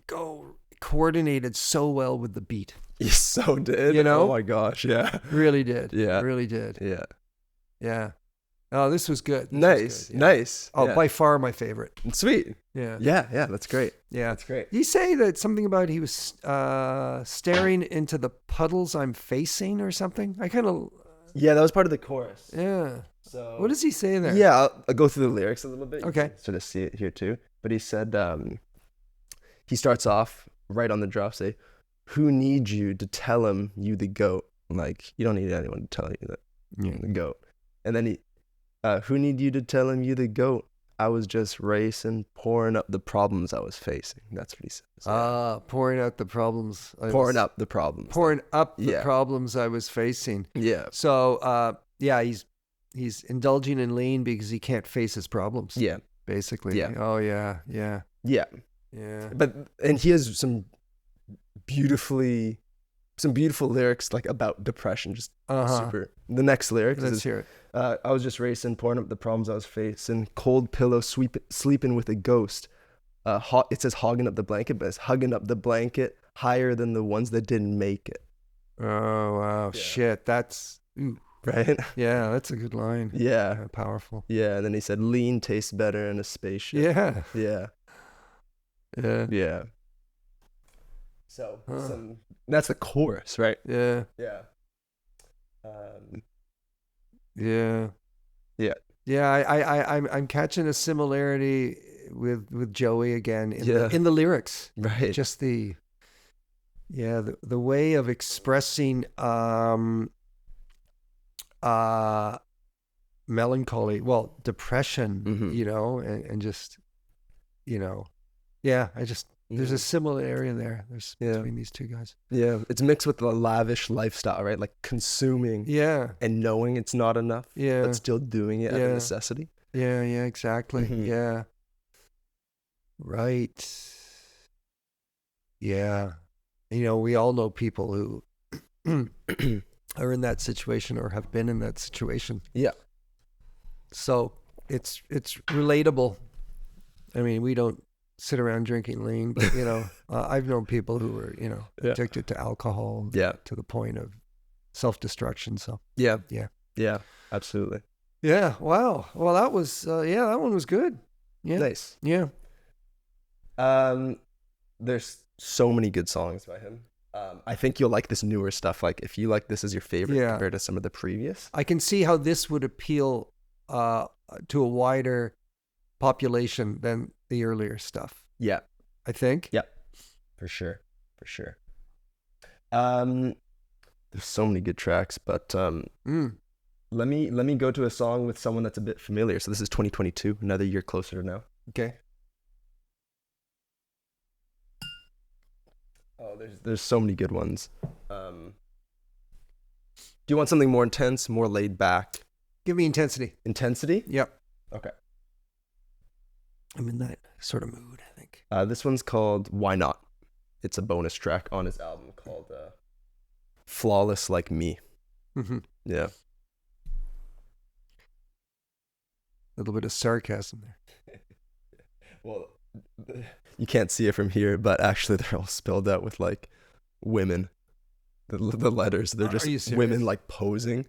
go coordinated so well with the beat. You so did. You know? Oh my gosh. Yeah. Really did. Yeah. Really did. Yeah. Yeah. Oh, this was good. Nice. Yeah. Nice. Oh, yeah. by far my favorite. Sweet. Yeah. Yeah. That's great. Yeah. That's great. You say that something about he was staring into the puddles I'm facing or something? I kind of... Yeah, that was part of the chorus. Yeah. So What does he say there? Yeah, I'll go through the lyrics a little bit. You Okay. can sort of see it here too. But he said, he starts off right on the drop, say, "Who needs you to tell him you the goat?" Like, you don't need anyone to tell you that you're the goat. And then he, "Who need you to tell him you the goat? I was just racing, pouring up the problems I was facing." That's what he says. Pouring out the problems. Pouring up the problems. Pouring up the Yeah. problems I was facing. Yeah. So, he's indulging in lean because he can't face his problems. Yeah. Basically. Yeah. Oh, yeah. Yeah. Yeah. Yeah. And he has some beautiful lyrics like about depression, just super. The next lyrics Let's is, hear it. "I was just racing, pouring up the problems I was facing, cold pillow, sleeping with a ghost." It says hogging up the blanket, but it's hugging up the blanket higher than the ones that didn't make it. Oh, wow. Yeah. Shit. That's... Ooh. Right? Yeah, that's a good line. Yeah. Powerful. Yeah. And then he said, "Lean tastes better in a spaceship." Yeah. Yeah. Yeah. Yeah. So that's the chorus, right? Yeah. Yeah. Yeah. Yeah. Yeah, I'm catching a similarity with Joey again in the lyrics. Right. Just the way of expressing melancholy, well, depression, Mhm. and just, there's a similarity there. There's between these two guys. Yeah, it's mixed with the lavish lifestyle, right? Like consuming and knowing it's not enough, but still doing it out of necessity. Yeah, exactly. Mhm. Yeah. Right. Yeah. We all know people who are in that situation or have been in that situation. Yeah. So it's relatable. I mean, we don't sit around drinking lean, but I've known people who were addicted to alcohol to the point of self-destruction. So Yeah, yeah, yeah, absolutely. Yeah. Wow. Well, that was that one was good. Yeah. Nice. Yeah. There's so many good songs by him. I think you'll like this newer stuff. Like if you like this as your favorite compared to some of the previous. I can see how this would appeal to a wider population than the earlier stuff. Yeah. I think. Yeah. For sure. There's so many good tracks, but let me go to a song with someone that's a bit familiar. So this is 2022, another year closer to now. Okay. Oh, there's so many good ones. Do you want something more intense, more laid back? Give me intensity. Intensity? Yep. Okay. I'm in that sort of mood, I think. This one's called Why Not? It's a bonus track on his album called Flawless Like Me. Mm-hmm. Yeah. A little bit of sarcasm there. Well, you can't see it from here, but actually they're all spelled out with like women. The letters, they're just women like posing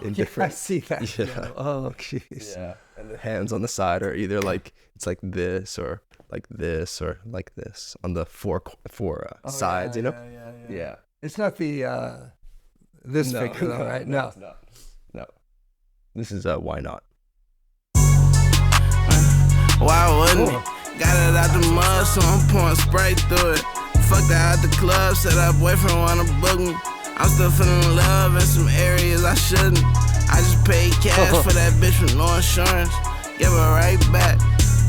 in different. I see that. Yeah. Oh, jeez. Yeah. And the hands on the side are either like, it's like this or like this or like this on the four sides, you know? Yeah. It's not the, this figure though, right? No. It's not. No. This is Why Not? Why wouldn't it? Got it out the mud, so I'm pouring Sprite through it. Fucked her out the club, said her boyfriend wanna book me. I'm still feeling love in some areas I shouldn't. I just paid cash for that bitch with no insurance. Give her right back,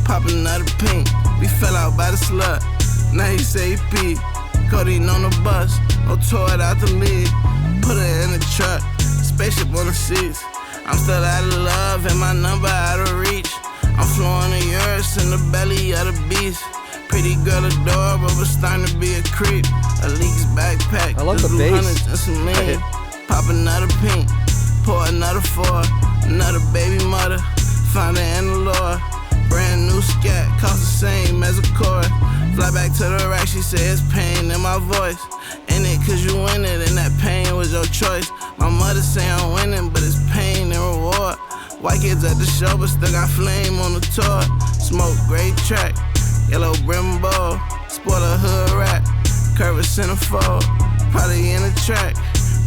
pop another pink. We fell out by the slut, now he say he peed. Codeine on the bus, no tore it out the lead. Put her in the truck, spaceship on the seats. I'm still out of love and my number out of reach. I'm flowing the yours in the belly of the beast. Pretty girl adorable, but starting to be a creep. A leaks backpack, I love the bass. And some lean. Pop another pink, pour another four. Another baby mother, find her in the Lord. Brand new scat, cost the same as a chord. Fly back to the rack, she says pain in my voice. Ain't it cause you win it and that pain was your choice. My mother say I'm winning, but it's pain and reward. White kids at the show, but still got flame on the tour. Smoke, great track, yellow brim bowl. Spoiler hood rat, curve centerfold. Probably in the track,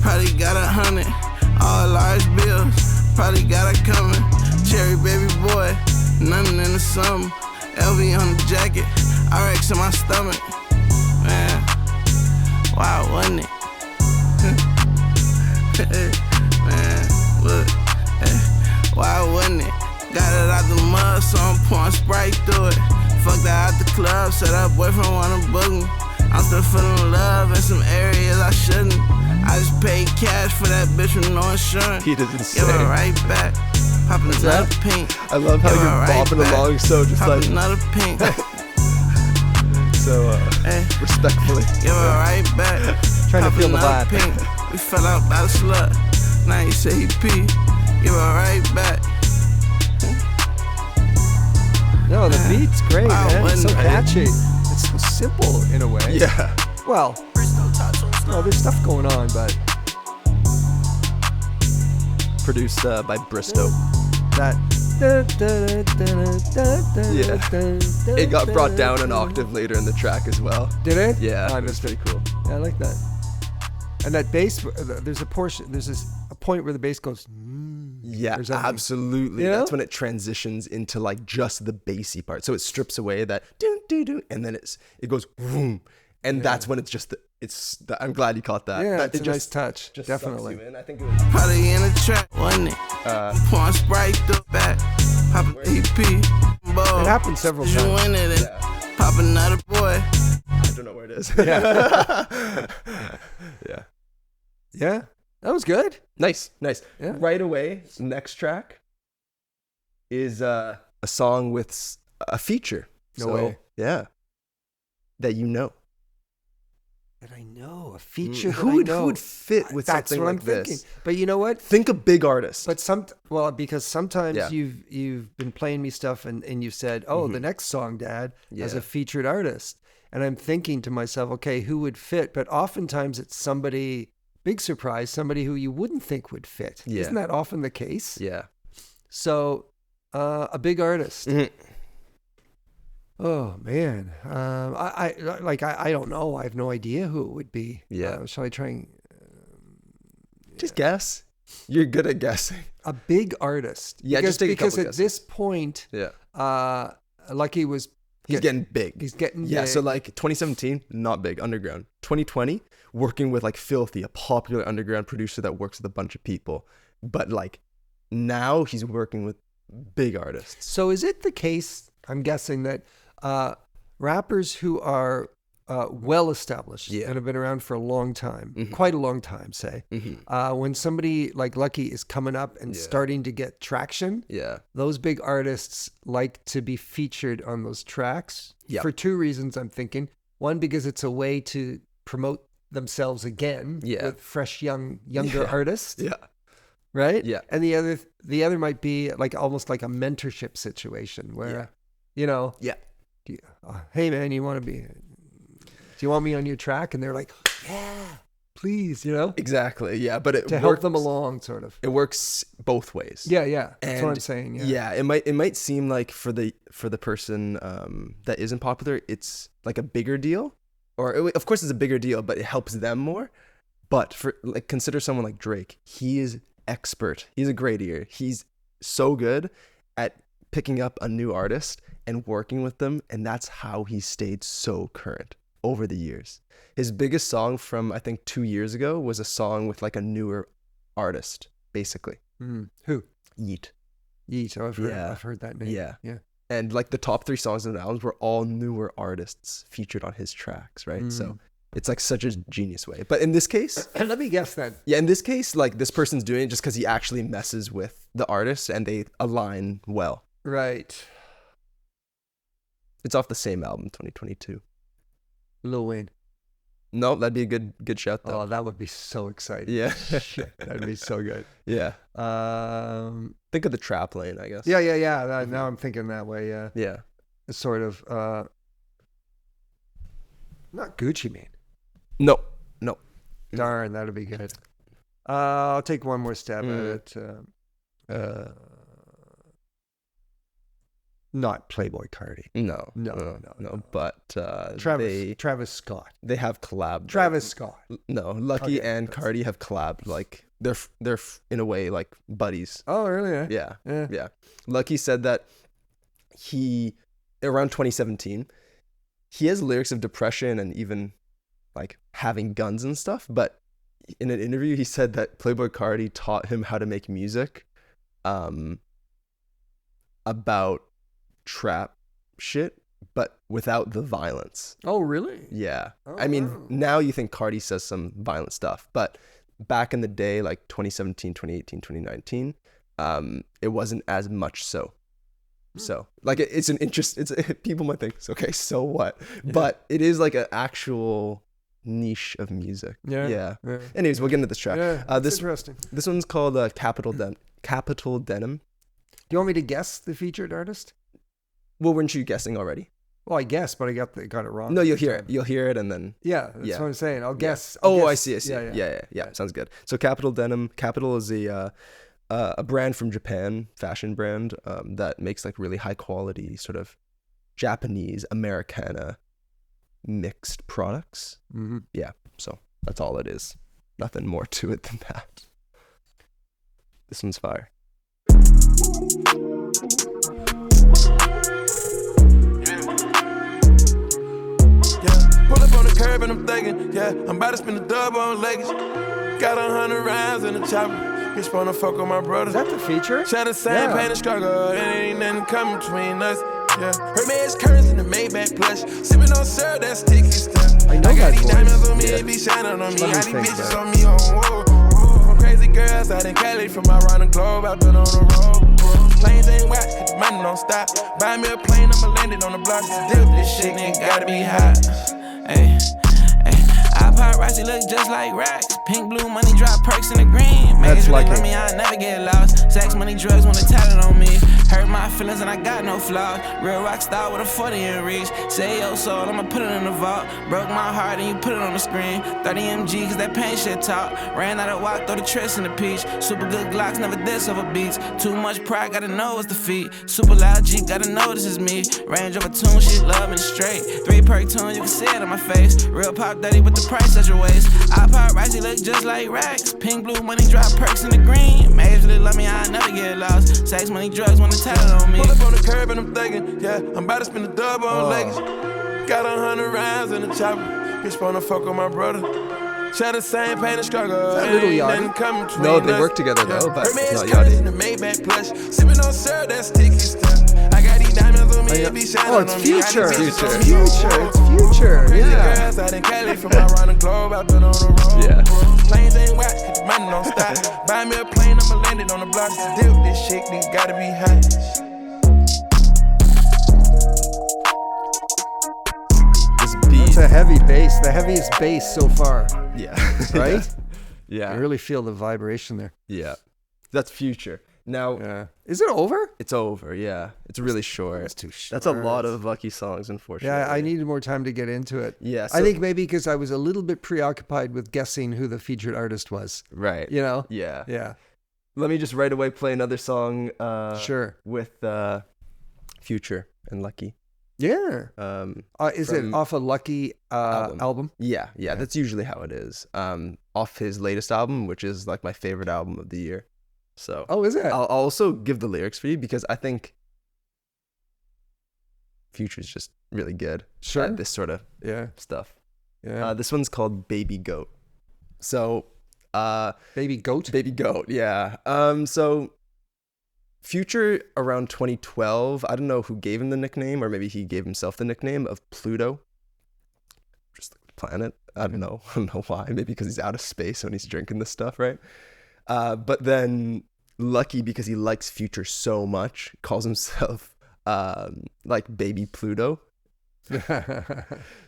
probably got 100. All large bills, probably got it coming. Cherry baby boy, nothing in the summer. LV on the jacket, RX in my stomach. Man, why wasn't it? Man, look. Why wouldn't it? Got it out the mud, so I'm pouring Sprite through it. Fucked her out the club, said her boyfriend wanna book me. I'm still feeling love in some areas I shouldn't. I just paid cash for that bitch with no insurance. He doesn't say. Give her right back. Pop another pink. I love how you're bobbing along so just Pop like another pink. so respectfully. Give her right back. Trying to feel the vibe. Pink. We fell out by the slut. Now he say he pee. Give her right back. No, the beat's great, man. It's so catchy. It's so simple in a way. Yeah. Well, no, there's stuff going on, but Produced by Bristow. that. Yeah. It got brought down an octave later in the track as well. Did it? Yeah. I It was missed pretty it. cool. Yeah, I like that. And that bass, there's a portion, a point where the bass goes. Yeah, or something. absolutely. You know? That's when it transitions into like just the bassy part. So it strips away that do do do, and then it goes boom, and that's when it's just I'm glad you caught that. Yeah, that, it's a nice touch. just Definitely. sucks you in. I think it was Probably in the trap, wasn't it? Pouring Sprite through back. Pop an EP. It happened several You times. win it and pop another boy. I don't know where it is. Yeah. Yeah. Yeah, that was good. Nice. Yeah. Right away, next track is a song with a feature. No way. Yeah. That you know. That I know a feature. Who would fit with That's something what like I'm this? thinking. But you know what? Think a big artist. But because sometimes Yeah. you've been playing me stuff and you've said, oh, the next song, Dad, as Yeah. a featured artist. And I'm thinking to myself, okay, who would fit? But oftentimes it's somebody, big surprise, somebody who you wouldn't think would fit. Yeah. Isn't that often the case? Yeah. So, a big artist. Mhm. Oh man, I don't know. I have no idea who it would be. Yeah. Shall I try and Just guess. You're good at guessing. a big artist? Yeah, just take a couple because at guesses. this point, Yeah. Lucki was He's getting big. He's getting Yeah, big. so like 2017, not big, underground. 2020, working with like Filthy, a popular underground producer that works with a bunch of people. But like now he's working with big artists. So is it the case? I'm guessing that rappers who are well established Yeah. and have been around for a long time, quite a long time, say, when somebody like Lucki is coming up and starting to get traction, those big artists like to be featured on those tracks for two reasons, I'm thinking. One, because it's a way to promote themselves again with fresh, younger artists. Right? Yeah. And the other might be like almost like a mentorship situation where, you know, hey man, do you want me on your track? And they're like, yeah, please, you know? Exactly. Yeah. But it to help them along, sort of. It works both ways. Yeah. That's what I'm saying. Yeah. It might seem like for the person that isn't popular, it's like a bigger deal. Of course it's a bigger deal, but it helps them more. But for like consider someone like Drake. He is expert. He's a great ear. He's so good at picking up a new artist and working with them, and that's how he stayed so current over the years. His biggest song from I think 2 years ago was a song with like a newer artist, basically. Who? Yeet. Oh, I've heard that name. Yeah. And like the top 3 songs on the albums were all newer artists featured on his tracks, right? So it's like such a genius way. But in this case, and let me guess then. Yeah, in this case, like this person's doing it just because he actually messes with the artist and they align well. Right. It's off the same album, 2022. Lil Wayne. No, that'd be a good shout though. Oh, that would be so exciting. Yeah. Shit, that'd be so good. Yeah. Think of the trap lane, I guess. Yeah. Now I'm thinking that way. Yeah. Yeah. It's sort of not Gucci Mane. No. Darn, that'd be good. I'll take one more stab at it. Not Playboy Cardi. No. But Travis Scott. They have collabed. Travis Scott. No, Lucki and Cardi have collabed. Like they're in a way like buddies. Oh, really? Yeah. Lucki said that he around 2017, he has lyrics of depression and even like having guns and stuff. But in an interview, he said that Playboy Cardi taught him how to make music, about trap shit, but without the violence. Oh, really? Yeah. I mean, now you think Cardi says some violent stuff, but back in the day, like 2017, 2018, 2019, it wasn't as much so. So, like, it's an interest. People might think, okay, so what? Yeah. But it is like an actual niche of music. Yeah. Anyways, we'll get into this track. Yeah, this interesting. This one's called KAPITOL Denim. Do you want me to guess the featured artist? Well, weren't you guessing already? Well, I guessed, but I got it wrong. No, you'll hear it. You'll hear it, and then that's what I'm saying. I'll guess. I see. Yeah. Sounds good. So, KAPITOL Denim. KAPITOL is a brand from Japan, fashion brand that makes like really high quality sort of Japanese Americana mixed products. Yeah. So that's all it is. Nothing more to it than that. This one's fire. Pull up on the curb and I'm thinking, I'm about to spend a dub on Lakers. Got 100 rounds in the chopper. Bitch wanna fuck with my brother. Is that the feature? Share the same pain and struggle, and ain't nothing coming between us. Her man's curves in the Maybach plush. Sipping on syrup, that's sticky stuff. I know got that these voice. diamonds on me, they be shining on me. I these bitches on me on whoa. From crazy girls out in Cali, from around the globe, I've been on the road. Planes ain't wax, cause the money don't stop. Buy me a plane, I'ma land it on the block. Dip this shit, nigga, gotta be hot. Ay, I paparazzi look just like racks. Pink, blue, money, drop perks in the green. That's like me, I never get lost. Sex, money, drugs when they tatted on me. Hurt my feelings and I got no flaws. Real rock star with a 40 in reach. Say your soul, I'ma put it in the vault. Broke my heart and you put it on the screen. 30 MG, cause that pain shit talk. Ran out of walk, throw the tricks in the peach. Super good Glocks, never diss over beats. Too much pride, gotta know it's defeat. Super loud Jeep, gotta know this is me. Range over tune, shit love me straight. 3 perk tune, you can see it on my face. Real pop daddy with the price at your waist. I pop rice, look just like racks. Pink, blue, money, drop perks in the green. Majorly love me, I never get lost. Sex, money, drugs when they tatted on me. Pull up on the curb and I'm thinking, yeah, I'm about to spend a dub on legs. Got 100 rounds in the chopper. Bitch wanna fuck with my brother. Share the same pain and struggle. Little Yachty. No, they work together though, but it's not Yachty. Sipping on syrup, that's sticky stuff. I got these diamonds on me, it be shining on me. Oh, it's Future. It's Future. Yeah. Girls out in Cali from around the globe, I've been on the road. Yeah. Planes ain't whack, cause the money don't stop. Buy me a plane, I'ma land it on the block. To deal with this shit, nigga gotta be hot. It's a heavy bass, the heaviest bass so far. Yeah. Right? Yeah. I really feel the vibration there. Yeah. That's Future. Now, is it over? It's over, yeah. It's really short. It's too short. That's a lot of Lucki songs, unfortunately. Yeah, I needed more time to get into it. Yeah. I think maybe because I was a little bit preoccupied with guessing who the featured artist was. Right. You know? Yeah. Yeah. Let me just right away play another song sure. with Future and Lucki. Yeah. Is it off a Lucki album? Yeah, that's usually how it is. Off his latest album, which is like my favorite album of the year. So. Oh, is it? I'll also give the lyrics for you because I think Future's just really good. Sure. At this sort of stuff. Yeah. This one's called Baby Goat. So. Baby Goat? Baby Goat, yeah. So. Future around 2012, I don't know who gave him the nickname, or maybe he gave himself the nickname of Pluto. Just like the planet. I don't know why. Maybe because he's out of space when he's drinking this stuff, right? But then Lucki, because he likes Future so much, calls himself like Baby Pluto.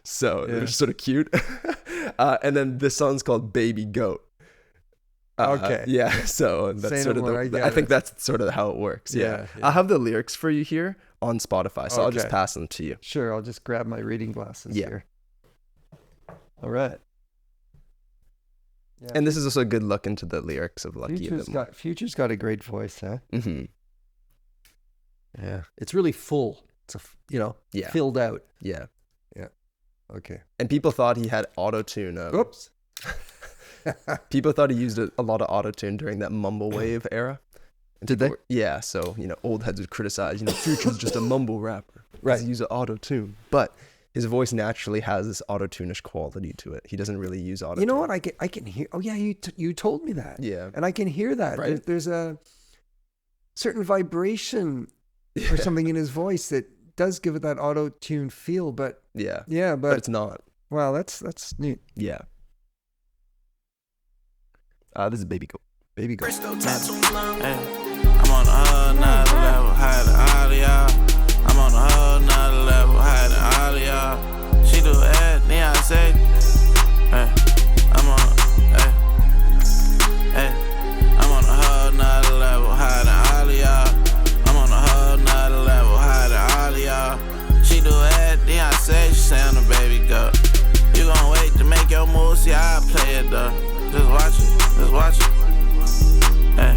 So it's sort of cute. And then this song's called Baby Goat. Okay. Yeah. So that's sort of I think that's sort of how it works. Yeah. I'll have the lyrics for you here on Spotify, so I'll just pass them to you. Sure. I'll just grab my reading glasses here. All right. Yeah. And this is also a good look into the lyrics of Lucki. Future's got a great voice, huh? Mm-hmm. Yeah. It's really full. It's filled out. Yeah. Yeah. Okay. And people thought he had auto-tune. Oops. People thought he used a lot of auto-tune during that mumble wave era. Did they? Yeah, so, old heads would criticize, Future's just a mumble rapper. Right. He uses auto-tune. But his voice naturally has this auto-tune-ish quality to it. He doesn't really use auto-tune. You know what? I can hear... Oh, yeah, you told me that. Yeah. And I can hear that. Right. There's a certain vibration or something in his voice that does give it that auto-tune feel, but... Yeah, but it's not. Wow, that's neat. Yeah. This is Baby Goat. Baby Goat. Hey, I'm on another level, higher than all of y'all. I'm on another level, higher than all of y'all. She do everything I say. Hey, I'm on another level, higher than all of y'all. I'm on another level, higher than all of y'all. She do everything I say. She say I'm the baby goat. You gon' wait to make your move, see how I play it though. Just watch it. Hey.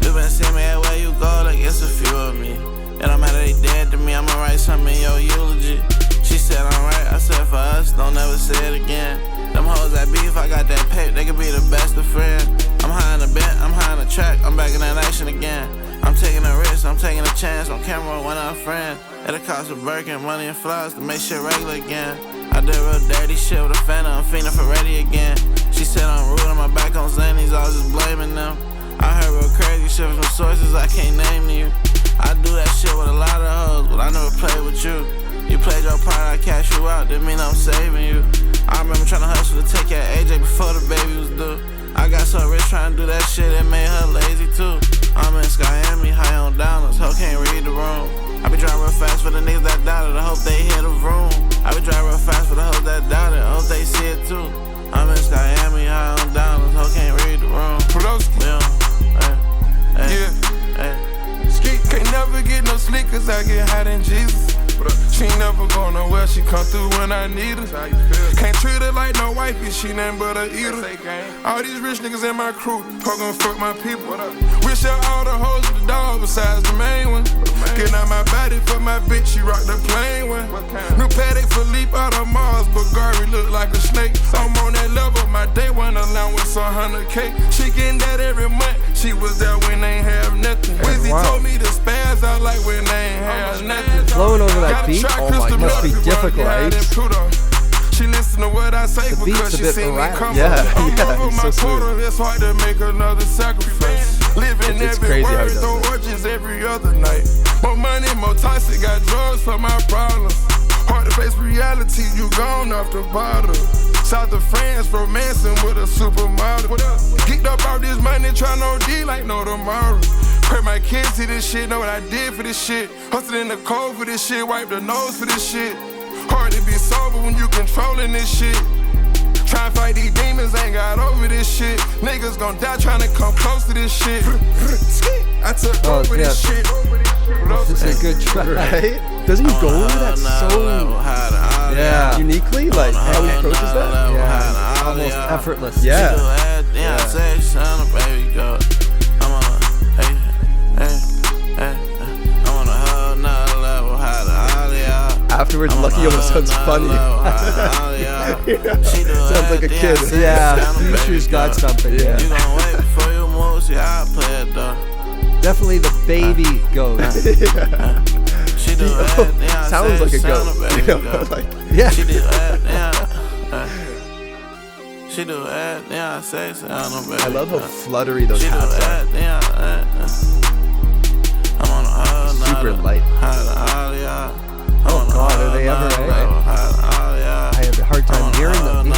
You been seeing me everywhere you go, like it's a few of me. It don't matter they dead to me, I'ma write something in your eulogy. She said I'm right, I said for us, don't ever say it again. Them hoes that beef, I got that paper, they could be the best of friends. I'm high in the bent, I'm high in the track, I'm back in that action again. I'm taking a risk, I'm taking a chance on camera when I'm a friend. It'll cost a Birkin, money and flowers to make shit regular again. I did real dirty shit with a phantom, I'm fiending for ready again. She said I'm rude, on my back on Zanies, I was just blaming them. I heard real crazy shit from sources I can't name to you. I do that shit with a lot of hoes, but I never played with you. You played your part, I cash you out, didn't mean I'm saving you. I remember trying to hustle to take care of AJ before the baby was due. I got so rich trying to do that shit, it made her lazy too. I'm in Miami, high on dollars, hoe can't read the room. I be driving real fast for the niggas that doubted, I hope they hear the room. I be driving real fast for the hoes that doubted, I hope they see it too. I'm in Miami, high on dollars, never go nowhere. She come through when I need her. Can't treat her like no wifey, she nothing but a eater. All these rich niggas in my crew, ho gon' fuck my people. Wish out all the hoes with the dog besides the main one. Getting out my body for my bitch, she rock the plain one. New Patek Philippe out of Mars, but Gary look like a snake. I'm on that level, my day one allowance on 100K. She getting that every month, she was there when they ain't have nothing. Wizzy told me to spaz out like when they ain't have nothing. Flowing over that beat, oh my, must be difficult, right? She listen to what I say the because she seen me come up. Yeah, he's so smooth. It's hard to make another sacrifice. Living It's every crazy how he word, does throw it. orgies every other night. More money, more toxic, got drugs for my problems. Hard to face reality, you gone off the bottle. South of France, romancing with a supermodel. Geeked up all this money, trying no D like no tomorrow. Pray my kids see this shit, know what I did for this shit. Hustle in the cold for this shit, wipe the nose for this shit. Hard to be sober when you controlling this shit. Tryna fight these demons, ain't got over this shit. Niggas gon' die trying to come close to this shit. I took over this shit. This is a good track. Right? Doesn't he go over that so uniquely? Like how he approaches that? Yeah, almost effortless. Yeah. Afterwards, Lucki almost sounds funny. Sounds like a kid. Yeah, Future's got something. Yeah. Definitely the baby goat. Sounds like a goat. You know, like, yeah. I love how fluttery those hats are. Super light. Oh God, are they ever? I have a hard time hearing them.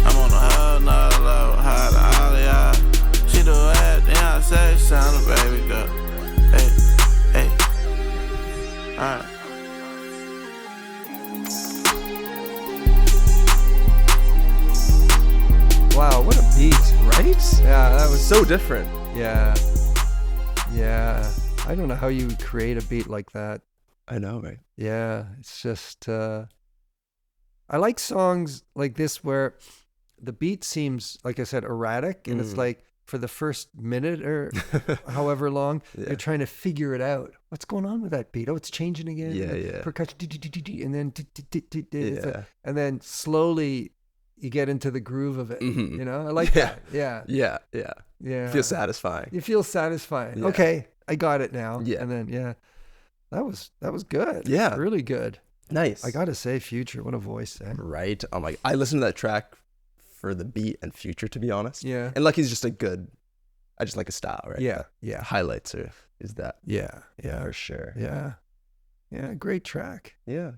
I'm on a whole nother level, how to all y'all. She do that, then I say she sound a baby girl. Hey, hey, alright. Wow, what a beat, right? Yeah, that was So different. Yeah. Yeah. I don't know how you would create a beat like that. I know, right? Yeah, it's just I like songs like this where the beat seems, like I said, erratic, and it's like for the first minute or however long, you're trying to figure it out. What's going on with that beat? Oh, it's changing again. Yeah. Percussion, and then and then slowly you get into the groove of it. You know, I like that. Yeah. Yeah. Feels satisfying. You feel satisfying. Yeah. Okay, I got it now. Yeah. And then that was good. Yeah. Really good. Nice. I gotta say, Future, what a voice, eh? Right. Oh my! I listened to that track for the beat and Future, to be honest. Yeah. And Lucki's just a good. I just like his style, right? Yeah. Highlights is that. Yeah. For sure. Yeah. Great track. Yeah.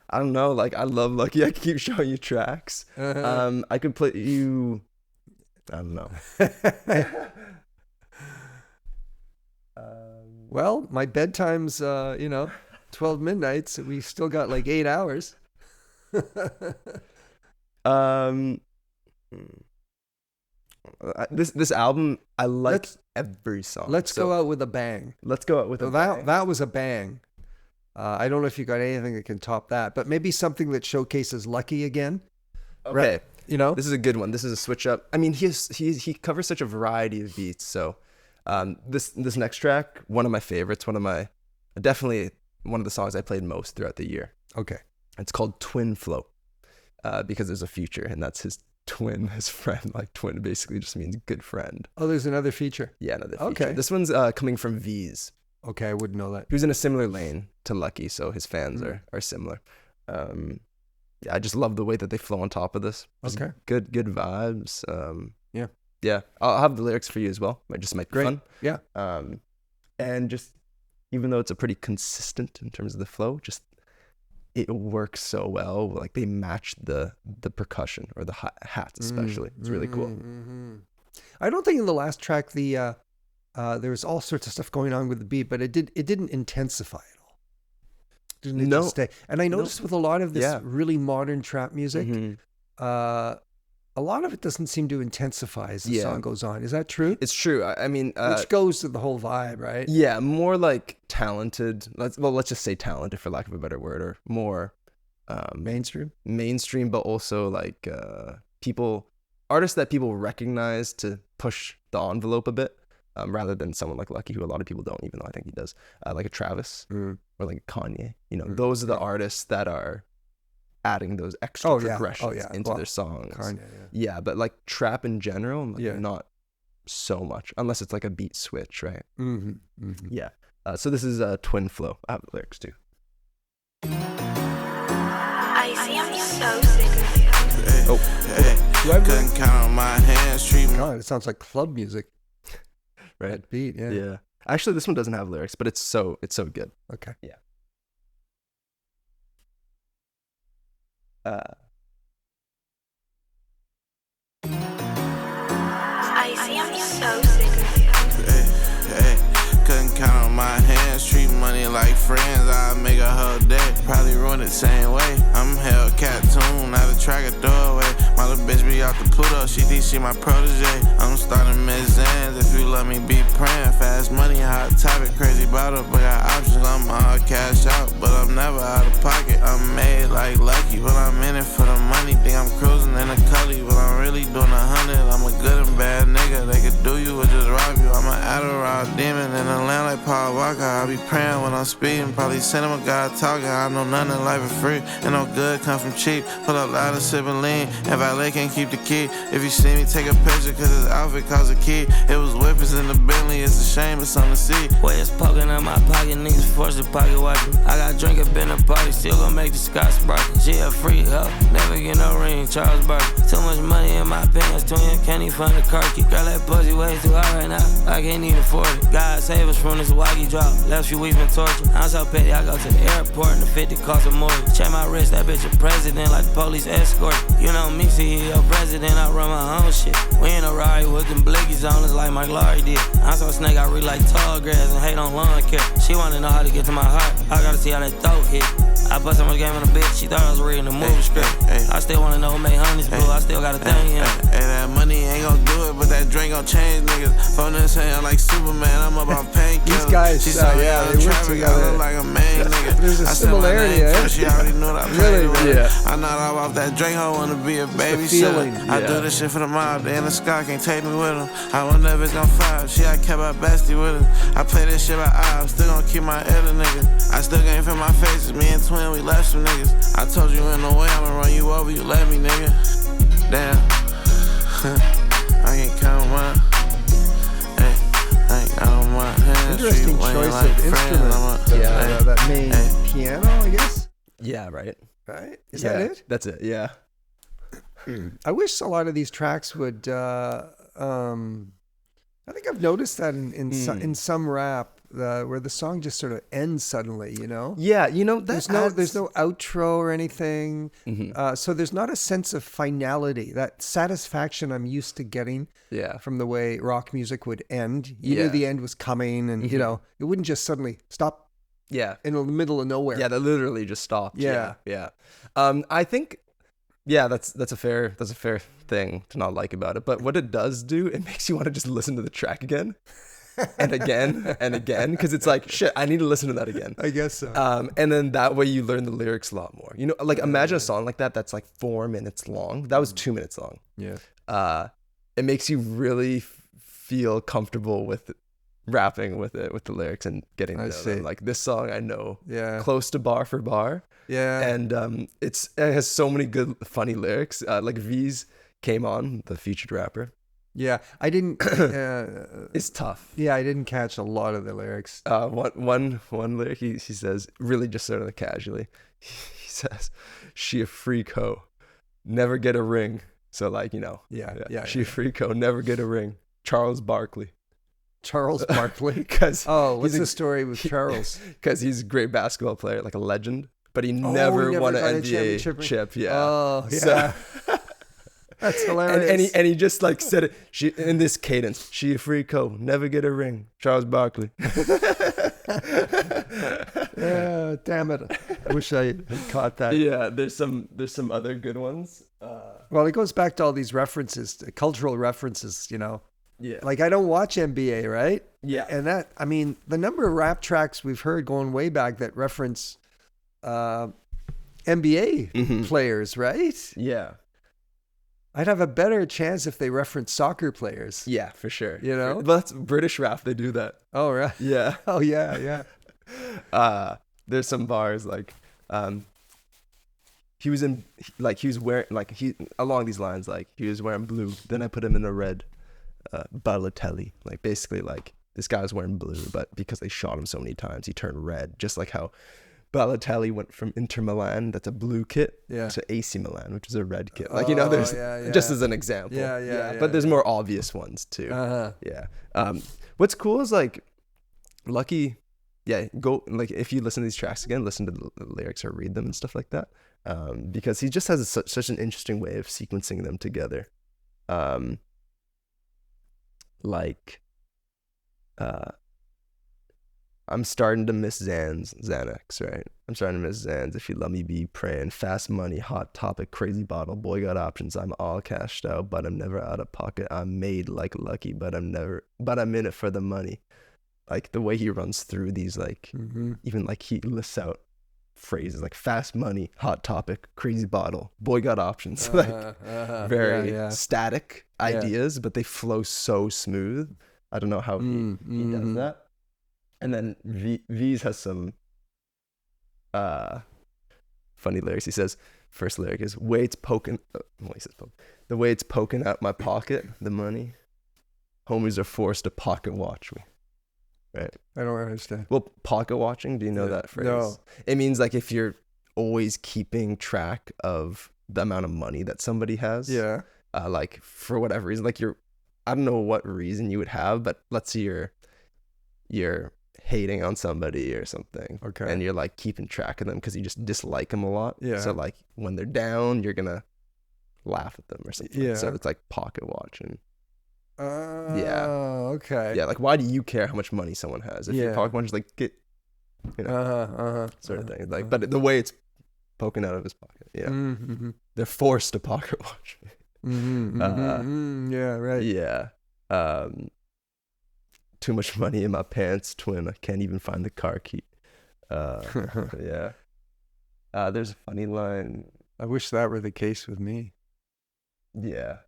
I don't know. Like, I love Lucki. I can keep showing you tracks. I could put you. I don't know. Well, my bedtime's 12 midnights. We still got like 8 hours. This album, I like every song. Let's go out with a bang. Let's go out with a bang. That was a bang. I don't know if you got anything that can top that, but maybe something that showcases Lucki again. Okay. Right? You know, this is a good one. This is a switch up. I mean, he covers such a variety of beats. So, this next track, one of my favorites, definitely one of the songs I played most throughout the year. Okay. It's called Twin Flow, because there's a feature, and that's his twin, his friend. Like, twin basically just means good friend. Oh, there's another feature. Yeah, another feature. Okay. This one's coming from V's. Okay, I wouldn't know that. He was in a similar lane to Lucki, so his fans are similar. Yeah, I just love the way that they flow on top of this. Just okay. Good vibes. Yeah. I'll have the lyrics for you as well. It just might be fun. Yeah. And just, even though it's a pretty consistent in terms of the flow, just it works so well. Like, they match the percussion or the hats especially. It's really cool. I don't think in the last track there was all sorts of stuff going on with the beat, but it didn't intensify at all. Didn't it just stay? And I noticed with a lot of this really modern trap music, a lot of it doesn't seem to intensify as the song goes on. Is that true? It's true. I mean, which goes to the whole vibe, right? Yeah, more like talented. Let's just say talented for lack of a better word, or more mainstream, but also like artists that people recognize to push the envelope a bit, rather than someone like Lucki, who a lot of people don't, even though I think he does, like a Travis or like Kanye. Those are the artists that are adding those extra progressions into their songs. Kanye, yeah, but like trap in general, not so much, unless it's like a beat switch, right? Yeah. So this is Twin Flow. I have the lyrics too. I see I'm so sick of you. Couldn't count on my hands, God, it sounds like club music. Right. That beat, yeah. Actually, this one doesn't have lyrics, but it's so good. Okay. Yeah. I see I'm so sick of you. Couldn't count on my hands, treat money like friends. I make a whole day, probably ruin it same way. I'm Hellcat tune, not a track or throwaway. My little bitch be out the Pluto, she thinks she my protege. I'm starting mid-zans, if you love me, be praying. Fast money, hot topic, crazy bottle, but got options. I'm all cash out, but I'm never out of pocket. I'm made like Lucki, but I'm in it for the money. Think I'm cruising in a cully, but I'm really doing 100. I'm a good and bad nigga, they could do you or just rob you. I'm an Adderall demon in a land like Paul Walker. I be praying when I'm speeding, probably send him a God talking. I know none in life is free, and no good come from cheap. Pull up loud and sipping lean, and valet can't keep the key. If you see me, take a picture, cause his outfit caused a key. It was whippers in the Bentley, it's a shame, it's something to see. Way it's poking in my pocket, niggas forced to pocket watch me. I got drink up in the party, still gon' make the Scott sparkle. She a freak, huh? Never get no ring, Charles Barkley. Too much money in my pants, twin, can't even fund the car key. Girl, that pussy way too high right now, I can't even afford it. God save us from this waggy drop, last few weeks been tortured. I'm so petty, I go to the airport and the 50 cost a mortgage. Check my wrist, that bitch a president, like the police escort. You know me, CEO president, I run my own shit. We in a Rari with them blickies on us like Mike Laurie did. I'm so snake, I read like tall grass and hate on lawn care. She wanna know how to get to my heart, I gotta see how that throat hit. I put so much game on the bitch, she thought I was reading the movie script. I still wanna know who made honeys blue, I still got a thing in it. That money ain't gon' do it, but that drink gon' change niggas. Phone this hand like Superman, I'm up on painkillers. These guys, she saw me out in traffic, I look like a main nigga. There's a similarity, eh? She already knew that I really, yeah. I knocked off that drink, I wanna be a babysitter. I do this shit for the mob, they in the sky can't take me with them. I wonder if it's gon' fire, she I kept my bestie with her. I play this shit by eye, I'm still gon' keep my elder nigga. I still can't feel my faces, me and Twin, we left some niggas. I told you in the way, I'ma run you over, you let me, nigga. Damn, I can't count mine. I don't want hands. Interesting choice like of instrument. That main piano, I guess. Yeah, right. Right? Is that it? That's it. Yeah. I wish a lot of these tracks would. I think I've noticed that in some rap where the song just sort of ends suddenly. You know. Yeah, there's no outro or anything. So there's not a sense of finality, that satisfaction I'm used to getting. Yeah. From the way rock music would end. You knew the end was coming, and it wouldn't just suddenly stop. Yeah. In the middle of nowhere. Yeah, that literally just stopped. Yeah. I think, that's a fair thing to not like about it. But what it does do, it makes you want to just listen to the track again. And again and again, because it's like, shit, I need to listen to that again. I guess so. And then that way you learn the lyrics a lot more. Like imagine a song like that's like 4 minutes long. That was 2 minutes long. Yeah. It makes you really feel comfortable with rapping with it, with the lyrics and getting to know them. Like this song I know close to bar for bar. Yeah. And it has so many good funny lyrics. Like V's came on, the featured rapper. Yeah, I didn't. It's tough. Yeah, I didn't catch a lot of the lyrics. One lyric he says, really just sort of casually, he says, "She a freak hoe, never get a ring." So like she a freak hoe, never get a ring. Charles Barkley. Charles Barkley. Because what's the story with Charles? Because he's a great basketball player, like a legend, but he never won an NBA chip. Yeah. Oh yeah. So, that's hilarious. And he just like said it in this cadence. She a freak hoe, never get a ring. Charles Barkley. Yeah, damn it. I wish I had caught that. Yeah, there's some other good ones. Well, it goes back to all these references, cultural references, you know. Yeah. Like, I don't watch NBA, right? Yeah. And that, I mean, the number of rap tracks we've heard going way back that reference NBA players, right? Yeah. I'd have a better chance if they reference soccer players. Yeah, for sure. You know? But that's British rap. They do that. Oh, right. Yeah. Oh, yeah. There's some bars like, he was wearing, like, along these lines, like, he was wearing blue. Then I put him in a red, Balotelli. Like, basically, like, this guy was wearing blue, but because they shot him so many times, he turned red. Just like how Balotelli went from Inter Milan, that's a blue kit, to AC Milan, which is a red kit. Like, there's just as an example. But there's more obvious ones too. Yeah. What's cool is, like, Lucki, go, like, if you listen to these tracks again, listen to the lyrics or read them and stuff like that. Because he just has such an interesting way of sequencing them together. I'm starting to miss Xanax, right? I'm starting to miss Xans. If you let me be praying. Fast money, hot topic, crazy bottle. Boy got options. I'm all cashed out, but I'm never out of pocket. I'm made like Lucki, but I'm in it for the money. Like, the way he runs through these, like, even like he lists out phrases like fast money, hot topic, crazy bottle, boy got options. Very static ideas, but they flow so smooth. I don't know how he does that. And then V's has some funny lyrics. He says, first lyric is, the way it's poking out my pocket, the money, homies are forced to pocket watch me. Right. I don't understand. Well, pocket watching, do you know that phrase? No. It means, like, if you're always keeping track of the amount of money that somebody has. Yeah. Like, for whatever reason, like, I don't know what reason you would have, but let's say you're hating on somebody or something. Okay. And you're, like, keeping track of them because you just dislike them a lot. Yeah. So, like, when they're down, you're going to laugh at them or something. Yeah. So it's like pocket watching. Okay. Yeah, like, why do you care how much money someone has? If you pocket watch, like, get, sort of thing. Like, but the way it's poking out of his pocket, they're forced to pocket watch. Yeah, right. Yeah. Too much money in my pants, twin. I can't even find the car key. Yeah. There's a funny line. I wish that were the case with me. Yeah.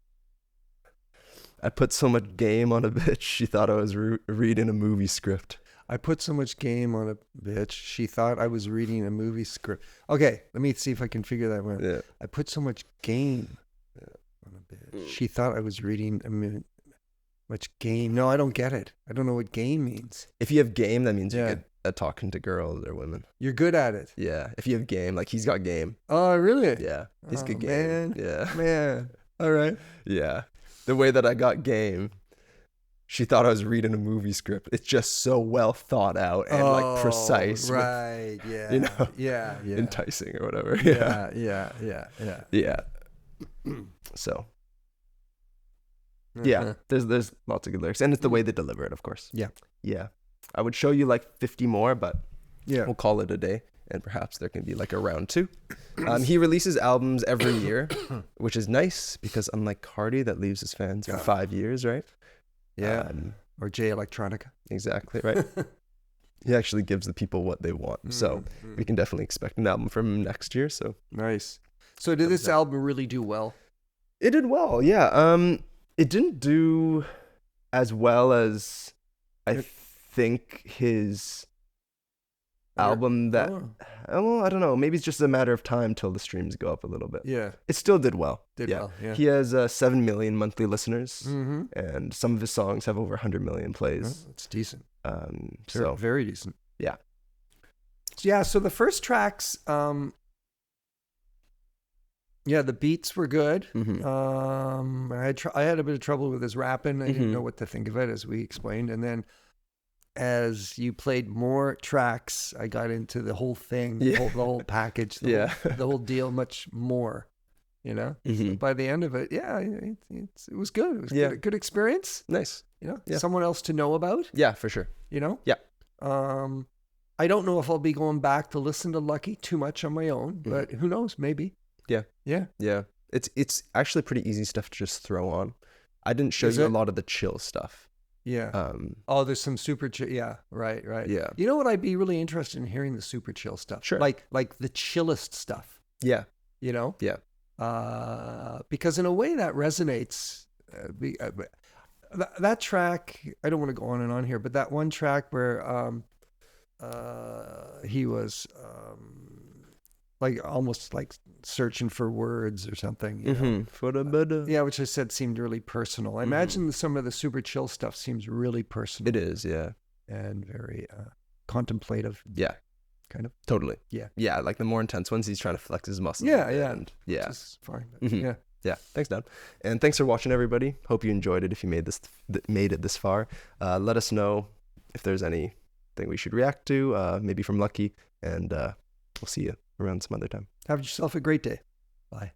I put so much game on a bitch, she thought I was reading a movie script. I put so much game on a bitch, she thought I was reading a movie script. Okay, let me see if I can figure that one. Yeah. I put so much game on a bitch. She thought I was reading much game. No, I don't get it. I don't know what game means. If you have game, that means you're good at talking to girls or women. You're good at it. Yeah. If you have game, like, he's got game. Oh, really? Yeah. He's good game. Man. Yeah. Man. All right. Yeah. The way that I got game, she thought I was reading a movie script. It's just so well thought out and like precise. Right. Yeah. You know? Yeah. Enticing or whatever. Yeah. So. Yeah. There's lots of good lyrics. And it's the way they deliver it, of course. Yeah. Yeah. I would show you like 50 more, but we'll call it a day. And perhaps there can be like a round 2. He releases albums every year, which is nice because unlike Cardi that leaves his fans for 5 years, right? Yeah. Or J Electronica. Exactly, right? He actually gives the people what they want. So we can definitely expect an album from him next year. So nice. So did this album really do well? It did well, yeah. It didn't do as well as I think his album that I don't know, maybe it's just a matter of time till the streams go up a little bit. Yeah, it still did well. He has 7 million monthly listeners, and some of his songs have over 100 million plays. That's decent. So very decent. Yeah. So the first tracks, the beats were good. I had a bit of trouble with his rapping. I didn't know what to think of it, as we explained, and then as you played more tracks, I got into the whole thing, the whole package, the whole deal much more, you know? So by the end of it, it was good. It was a good experience. Nice. You know, someone else to know about. Yeah, for sure. You know? Yeah. I don't know if I'll be going back to listen to Lucki too much on my own, but who knows? Maybe. Yeah. Yeah. Yeah. It's actually pretty easy stuff to just throw on. I didn't show you a lot of the chill stuff. Yeah. There's some super chill. Yeah. Right. Yeah. You know what? I'd be really interested in hearing the super chill stuff. Sure. Like the chillest stuff. Yeah. You know? Yeah. Because in a way that resonates. That track, I don't want to go on and on here, but that one track where he was like almost like searching for words or something. You know? For the better. Yeah, which I said seemed really personal. I imagine some of the super chill stuff seems really personal. It is, yeah. And very contemplative. Yeah. Kind of. Totally. Yeah. Yeah, like the more intense ones, he's trying to flex his muscles. Yeah. And, yeah. Which is fine. But Yeah. Yeah, thanks, Dad. And thanks for watching, everybody. Hope you enjoyed it if you made it this far. Let us know if there's anything we should react to, maybe from Lucki, and we'll see you around some other time. Have yourself a great day. Bye.